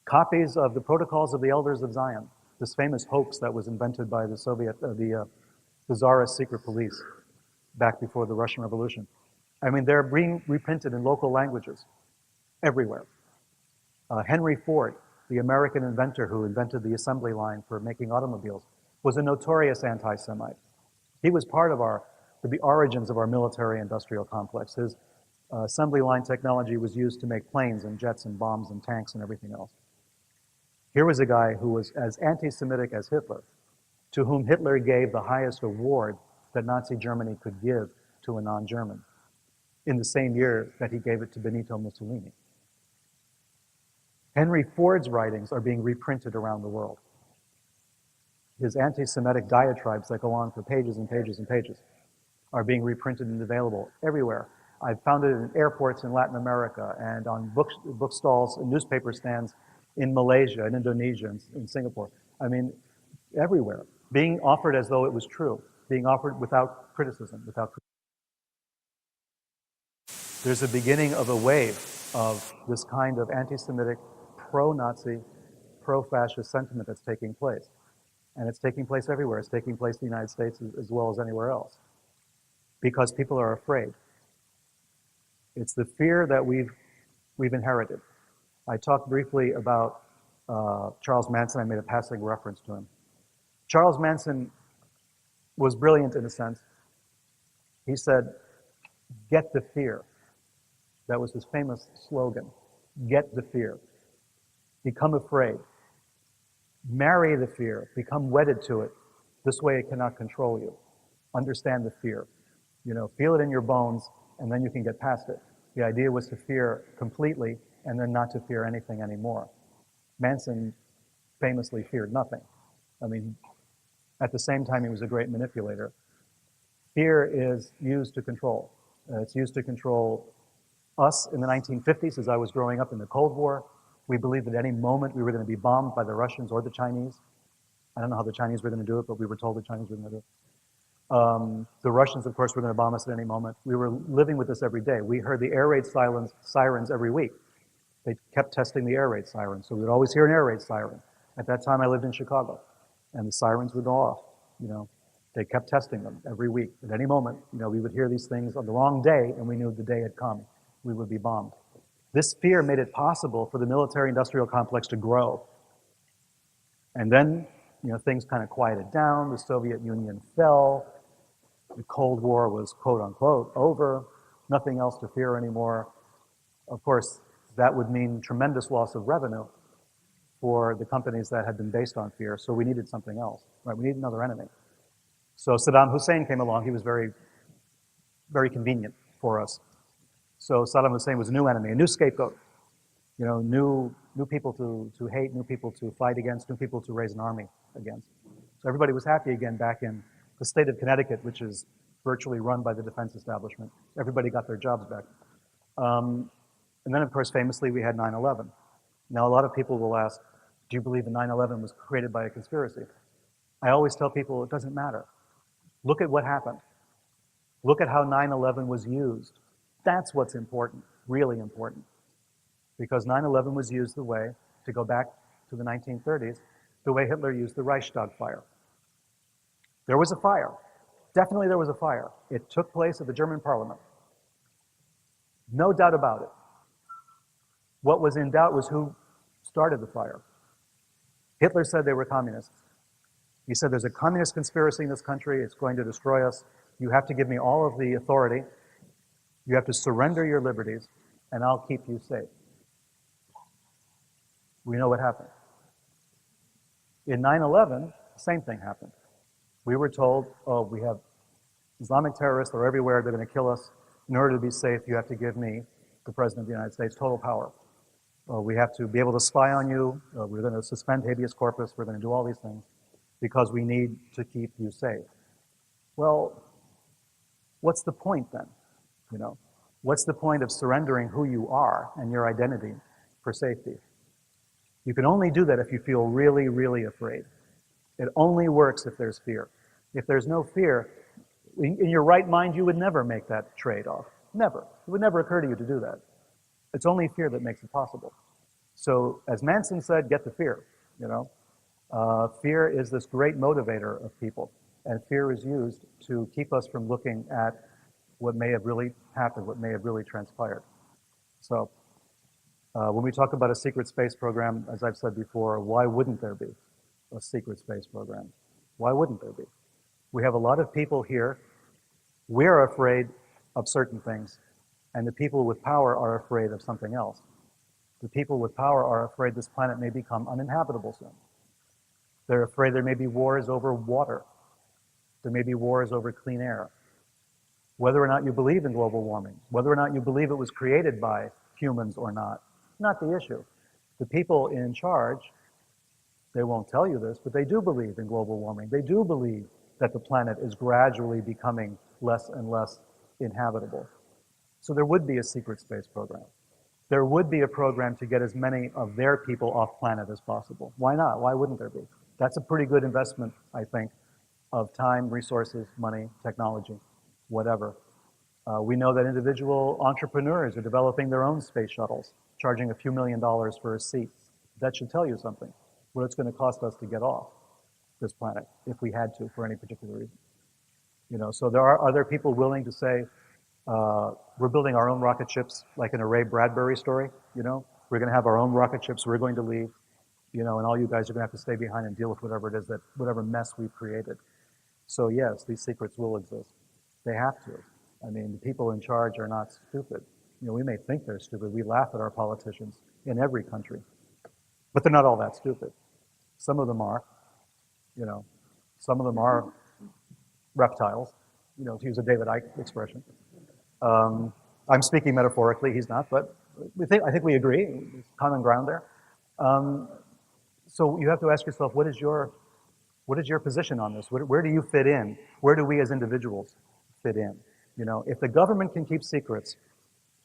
copies of the Protocols of the Elders of Zion, this famous hoax that was invented by the Tsarist secret police back before the Russian Revolution. I mean, they're being reprinted in local languages everywhere. Henry Ford, the American inventor who invented the assembly line for making automobiles, was a notorious anti-Semite. He was part of the origins of our military-industrial complex. His assembly line technology was used to make planes and jets and bombs and tanks and everything else. Here was a guy who was as anti-Semitic as Hitler, to whom Hitler gave the highest award that Nazi Germany could give to a non-German, in the same year that he gave it to Benito Mussolini. Henry Ford's writings are being reprinted around the world. His anti-Semitic diatribes that go on for pages and pages and pages are being reprinted and available everywhere. I've found it in airports in Latin America and on bookstalls and newspaper stands in Malaysia and Indonesia and in Singapore. I mean, everywhere. Being offered as though it was true. Being offered without criticism, There's a beginning of a wave of this kind of anti-Semitic, pro-Nazi, pro-fascist sentiment that's taking place. And it's taking place everywhere. It's taking place in the United States as well as anywhere else. Because people are afraid. It's the fear that we've inherited. I talked briefly about Charles Manson. I made a passing reference to him. Charles Manson was brilliant in a sense. He said, "Get the fear." That was his famous slogan. Get the fear. Become afraid. Marry the fear. Become wedded to it. This way it cannot control you. Understand the fear. You know, feel it in your bones, and then you can get past it. The idea was to fear completely, and then not to fear anything anymore. Manson famously feared nothing. I mean, at the same time, he was a great manipulator. Fear is used to control. It's used to control us in the 1950s as I was growing up in the Cold War. We believed at any moment we were going to be bombed by the Russians or the Chinese. I don't know how the Chinese were going to do it, but we were told the Chinese were going to do it. The Russians, of course, were going to bomb us at any moment. We were living with this every day. We heard the air raid sirens every week. They kept testing the air raid sirens, so we would always hear an air raid siren. At that time, I lived in Chicago, and the sirens would go off. You know, they kept testing them every week. At any moment, you know, we would hear these things on the wrong day, and we knew the day had come. We would be bombed. This fear made it possible for the military-industrial complex to grow. And then, you know, things kind of quieted down. The Soviet Union fell. The Cold War was, quote unquote, over. Nothing else to fear anymore. Of course, that would mean tremendous loss of revenue for the companies that had been based on fear. So we needed something else, right? We needed another enemy. So Saddam Hussein came along. He was very, very convenient for us. So Saddam Hussein was a new enemy, a new scapegoat. You know, new people to hate, new people to fight against, new people to raise an army against. So everybody was happy again back in the state of Connecticut, which is virtually run by the defense establishment. Everybody got their jobs back. And then, of course, famously, we had 9/11. Now, a lot of people will ask, do you believe that 9/11 was created by a conspiracy? I always tell people it doesn't matter. Look at what happened. Look at how 9/11 was used. That's what's important, really important. Because 9/11 was used the way, to go back to the 1930s, the way Hitler used the Reichstag fire. There was a fire Definitely there was a fire. It took place at the German parliament. No doubt about it. What was in doubt was who started the fire. Hitler said they were communists. He said, there's a communist conspiracy in this country. It's going to destroy us. You have to give me all of the authority. You have to surrender your liberties, and I'll keep you safe. We know what happened. In 9/11, the same thing happened. We were told, oh, we have Islamic terrorists, they're everywhere, they're going to kill us. In order to be safe, you have to give me, the President of the United States, total power. We have to be able to spy on you. We're going to suspend habeas corpus. We're going to do all these things because we need to keep you safe. Well, what's the point then? You know, what's the point of surrendering who you are and your identity for safety? You can only do that if you feel really, really afraid. It only works if there's fear. If there's no fear, in your right mind, you would never make that trade-off. Never. It would never occur to you to do that. It's only fear that makes it possible. So, as Manson said, get the fear, you know. Fear is this great motivator of people, and fear is used to keep us from looking at what may have really happened, what may have really transpired. So, when we talk about a secret space program, as I've said before, why wouldn't there be a secret space program? Why wouldn't there be? We have a lot of people here. We're afraid of certain things, and the people with power are afraid of something else. The people with power are afraid this planet may become uninhabitable soon. They're afraid there may be wars over water. There may be wars over clean air. Whether or not you believe in global warming, whether or not you believe it was created by humans or not the issue. The people in charge, they won't tell you this, but they do believe in global warming. They do believe that the planet is gradually becoming less and less inhabitable. So there would be a secret space program. There would be a program to get as many of their people off planet as possible. Why not? Why wouldn't there be? That's a pretty good investment, I think, of time, resources, money, technology, whatever. We know that individual entrepreneurs are developing their own space shuttles, charging a few $1 million for a seat. That should tell you something, what it's going to cost us to get off this planet, if we had to, for any particular reason. You know, so are there people willing to say, we're building our own rocket ships, like in a Ray Bradbury story, you know? We're going to have our own rocket ships, we're going to leave, you know, and all you guys are going to have to stay behind and deal with whatever it is that, whatever mess we've created. So yes, these secrets will exist. They have to. I mean, the people in charge are not stupid. You know, we may think they're stupid. We laugh at our politicians in every country. But they're not all that stupid. Some of them are, you know, some of them are reptiles, you know, to use a David Icke expression. I'm speaking metaphorically, he's not, but I think we agree, there's common ground there. So you have to ask yourself, what is your position on this? Where do you fit in? Where do we as individuals fit in? You know, if the government can keep secrets,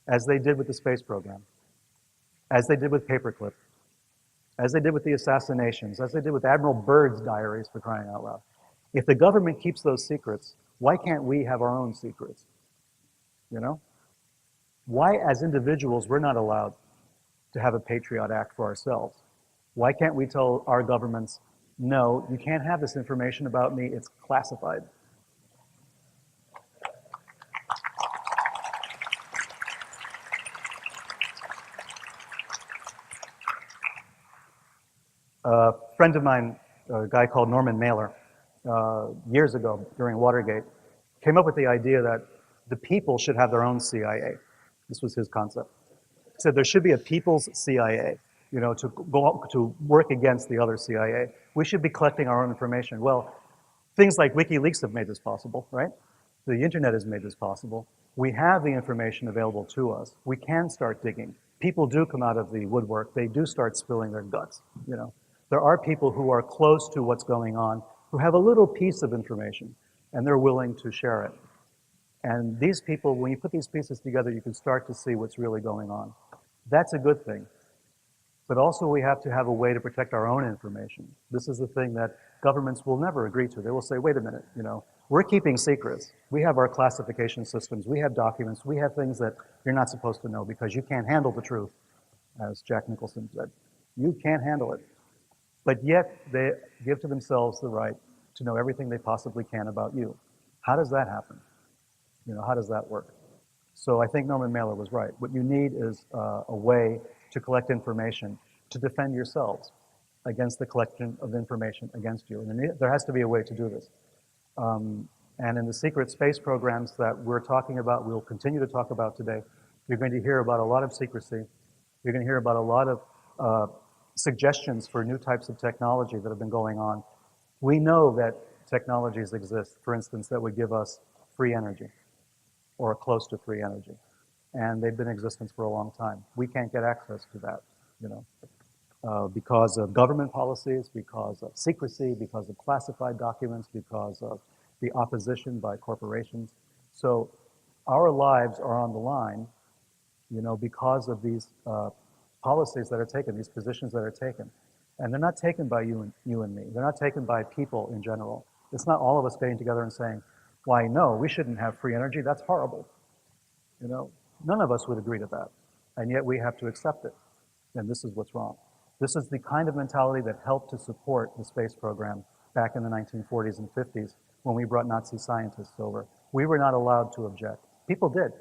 as they did with the space program, as they did with Paperclip, as they did with the assassinations, as they did with Admiral Byrd's diaries, for crying out loud. If the government keeps those secrets, why can't we have our own secrets? You know? Why, as individuals, we're not allowed to have a Patriot Act for ourselves? Why can't we tell our governments, no, you can't have this information about me, it's classified? A friend of mine, a guy called Norman Mailer, years ago during Watergate, came up with the idea that the people should have their own CIA. This was his concept. He said there should be a people's CIA, you know, to go out, to work against the other CIA. We should be collecting our own information. Well, things like WikiLeaks have made this possible, right? The internet has made this possible. We have the information available to us. We can start digging. People do come out of the woodwork. They do start spilling their guts, you know. There are people who are close to what's going on, who have a little piece of information, and they're willing to share it. And these people, when you put these pieces together, you can start to see what's really going on. That's a good thing. But also we have to have a way to protect our own information. This is the thing that governments will never agree to. They will say, wait a minute, you know, we're keeping secrets. We have our classification systems. We have documents. We have things that you're not supposed to know because you can't handle the truth, as Jack Nicholson said. You can't handle it. But yet they give to themselves the right to know everything they possibly can about you. How does that happen? How does that work? So I think Norman Mailer was right. What you need is a way to collect information to defend yourselves against the collection of information against you. And there has to be a way to do this. And in the secret space programs that we're talking about, we'll continue to talk about today, you're going to hear about a lot of secrecy. You're going to hear about a lot of suggestions for new types of technology that have been going on. We know that technologies exist, for instance, that would give us free energy or close to free energy. And they've been in existence for a long time. We can't get access to that, because of government policies, because of secrecy, because of classified documents, because of the opposition by corporations. So our lives are on the line, because of these policies that are taken, these positions that are taken. And they're not taken by you and me. They're not taken by people in general. It's not all of us getting together and saying, why, no, we shouldn't have free energy. That's horrible. None of us would agree to that. And yet we have to accept it. And this is what's wrong. This is the kind of mentality that helped to support the space program back in the 1940s and 50s when we brought Nazi scientists over. We were not allowed to object. People did.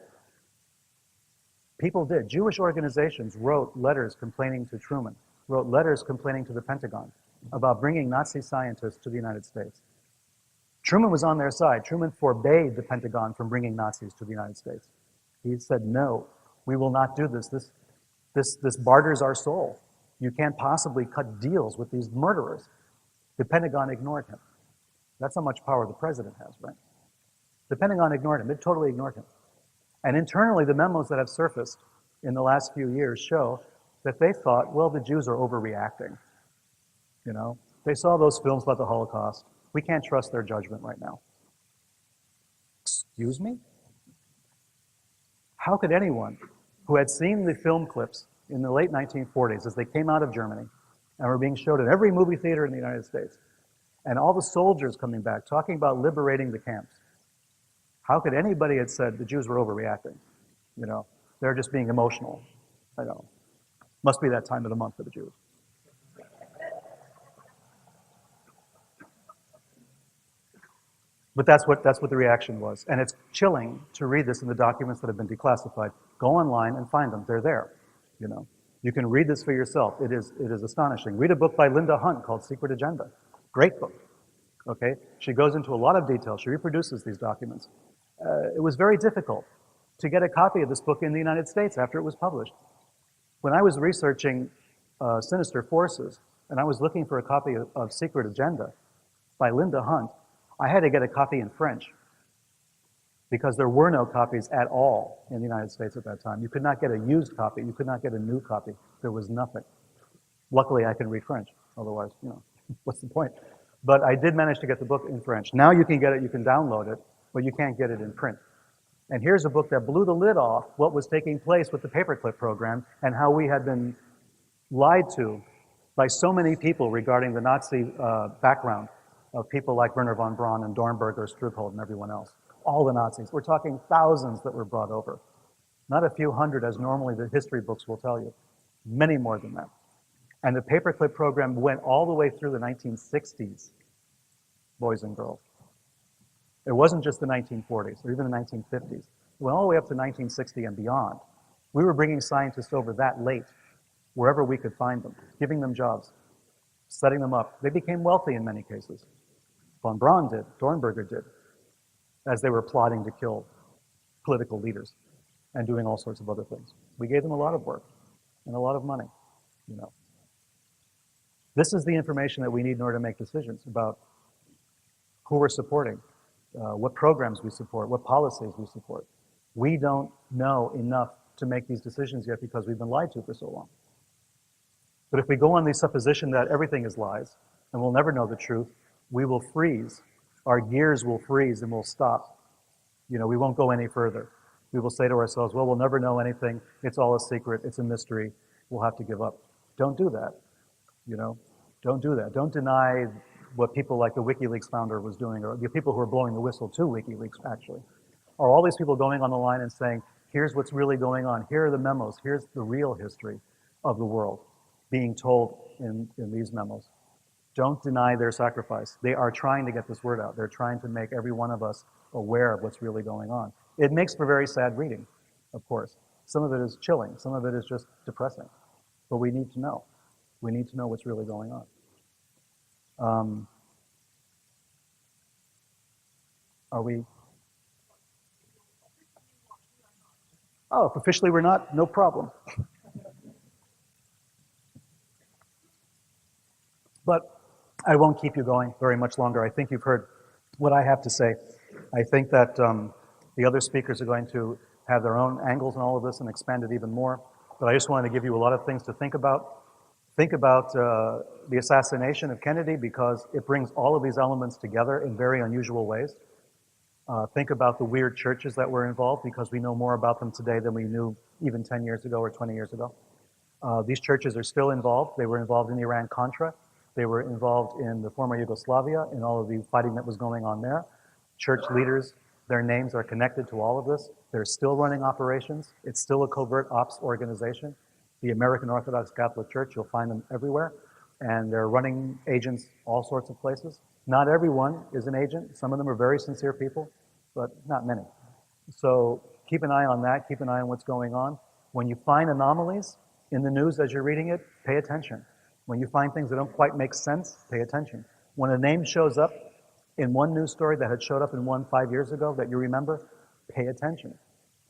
People did. Jewish organizations wrote letters complaining to Truman, wrote letters complaining to the Pentagon about bringing Nazi scientists to the United States. Truman was on their side. Truman forbade the Pentagon from bringing Nazis to the United States. He said, no, we will not do this. This barters our soul. You can't possibly cut deals with these murderers. The Pentagon ignored him. That's how much power the president has, right? The Pentagon ignored him. It totally ignored him. And internally, the memos that have surfaced in the last few years show that they thought, well, the Jews are overreacting. They saw those films about the Holocaust. We can't trust their judgment right now. Excuse me? How could anyone who had seen the film clips in the late 1940s as they came out of Germany and were being showed at every movie theater in the United States, and all the soldiers coming back talking about liberating the camps, how could anybody have said the Jews were overreacting? They're just being emotional. I know. Must be that time of the month for the Jews. But that's what the reaction was. And it's chilling to read this in the documents that have been declassified. Go online and find them. They're there. You can read this for yourself. It is astonishing. Read a book by Linda Hunt called Secret Agenda. Great book. Okay? She goes into a lot of detail. She reproduces these documents. It was very difficult to get a copy of this book in the United States after it was published. When I was researching Sinister Forces, and I was looking for a copy of Secret Agenda by Linda Hunt, I had to get a copy in French because there were no copies at all in the United States at that time. You could not get a used copy. You could not get a new copy. There was nothing. Luckily, I can read French. Otherwise, what's the point? But I did manage to get the book in French. Now you can get it, you can download it, but you can't get it in print. And here's a book that blew the lid off what was taking place with the paperclip program and how we had been lied to by so many people regarding the Nazi background of people like Werner von Braun and Dornberger, Struckhold, and everyone else. All the Nazis. We're talking thousands that were brought over. Not a few hundred, as normally the history books will tell you. Many more than that. And the paperclip program went all the way through the 1960s, boys and girls. It wasn't just the 1940s or even the 1950s. It went all the way up to 1960 and beyond. We were bringing scientists over that late, wherever we could find them, giving them jobs, setting them up. They became wealthy in many cases. Von Braun did, Dornberger did, as they were plotting to kill political leaders and doing all sorts of other things. We gave them a lot of work and a lot of money, This is the information that we need in order to make decisions about who we're supporting, what programs we support, what policies we support. We don't know enough to make these decisions yet because we've been lied to for so long. But if we go on the supposition that everything is lies and we'll never know the truth, we will freeze. Our gears will freeze and we'll stop. We won't go any further. We will say to ourselves, well, we'll never know anything. It's all a secret. It's a mystery. We'll have to give up. Don't do that. Don't do that. Don't deny what people like the WikiLeaks founder was doing, or the people who are blowing the whistle to WikiLeaks, actually. Are all these people going on the line and saying, here's what's really going on. Here are the memos. Here's the real history of the world being told in these memos. Don't deny their sacrifice. They are trying to get this word out. They're trying to make every one of us aware of what's really going on. It makes for very sad reading, of course. Some of it is chilling. Some of it is just depressing. But we need to know. We need to know what's really going on. Are we? Oh, if officially we're not, no problem. But I won't keep you going very much longer. I think you've heard what I have to say. I think that the other speakers are going to have their own angles on all of this and expand it even more. But I just wanted to give you a lot of things to think about. Think about the assassination of Kennedy because it brings all of these elements together in very unusual ways. Think about the weird churches that were involved because we know more about them today than we knew even 10 years ago or 20 years ago. These churches are still involved. They were involved in Iran-Contra. They were involved in the former Yugoslavia in all of the fighting that was going on there. Church leaders, their names are connected to all of this. They're still running operations. It's still a covert ops organization. The American Orthodox Catholic Church, you'll find them everywhere. And they're running agents all sorts of places. Not everyone is an agent. Some of them are very sincere people, but not many. So keep an eye on that. Keep an eye on what's going on. When you find anomalies in the news as you're reading it, pay attention. When you find things that don't quite make sense, pay attention. When a name shows up in one news story that had showed up in one 5 years ago that you remember, pay attention.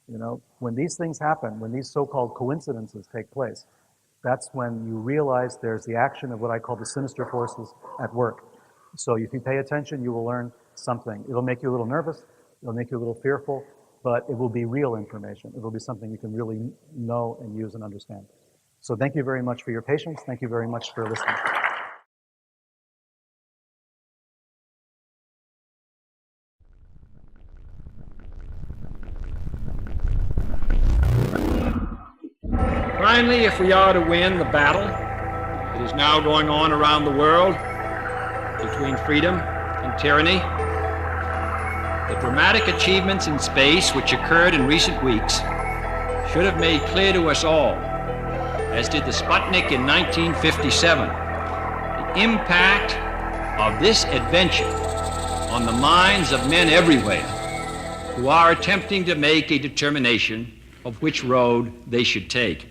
You know, when these things happen, when these so-called coincidences take place, that's when you realize there's the action of what I call the sinister forces at work. So if you pay attention, you will learn something. It'll make you a little nervous, it'll make you a little fearful, but it will be real information. It will be something you can really know and use and understand. So thank you very much for your patience. Thank you very much for listening. Finally, if we are to win the battle that is now going on around the world between freedom and tyranny, the dramatic achievements in space which occurred in recent weeks should have made clear to us all, as did the Sputnik in 1957, the impact of this adventure on the minds of men everywhere who are attempting to make a determination of which road they should take.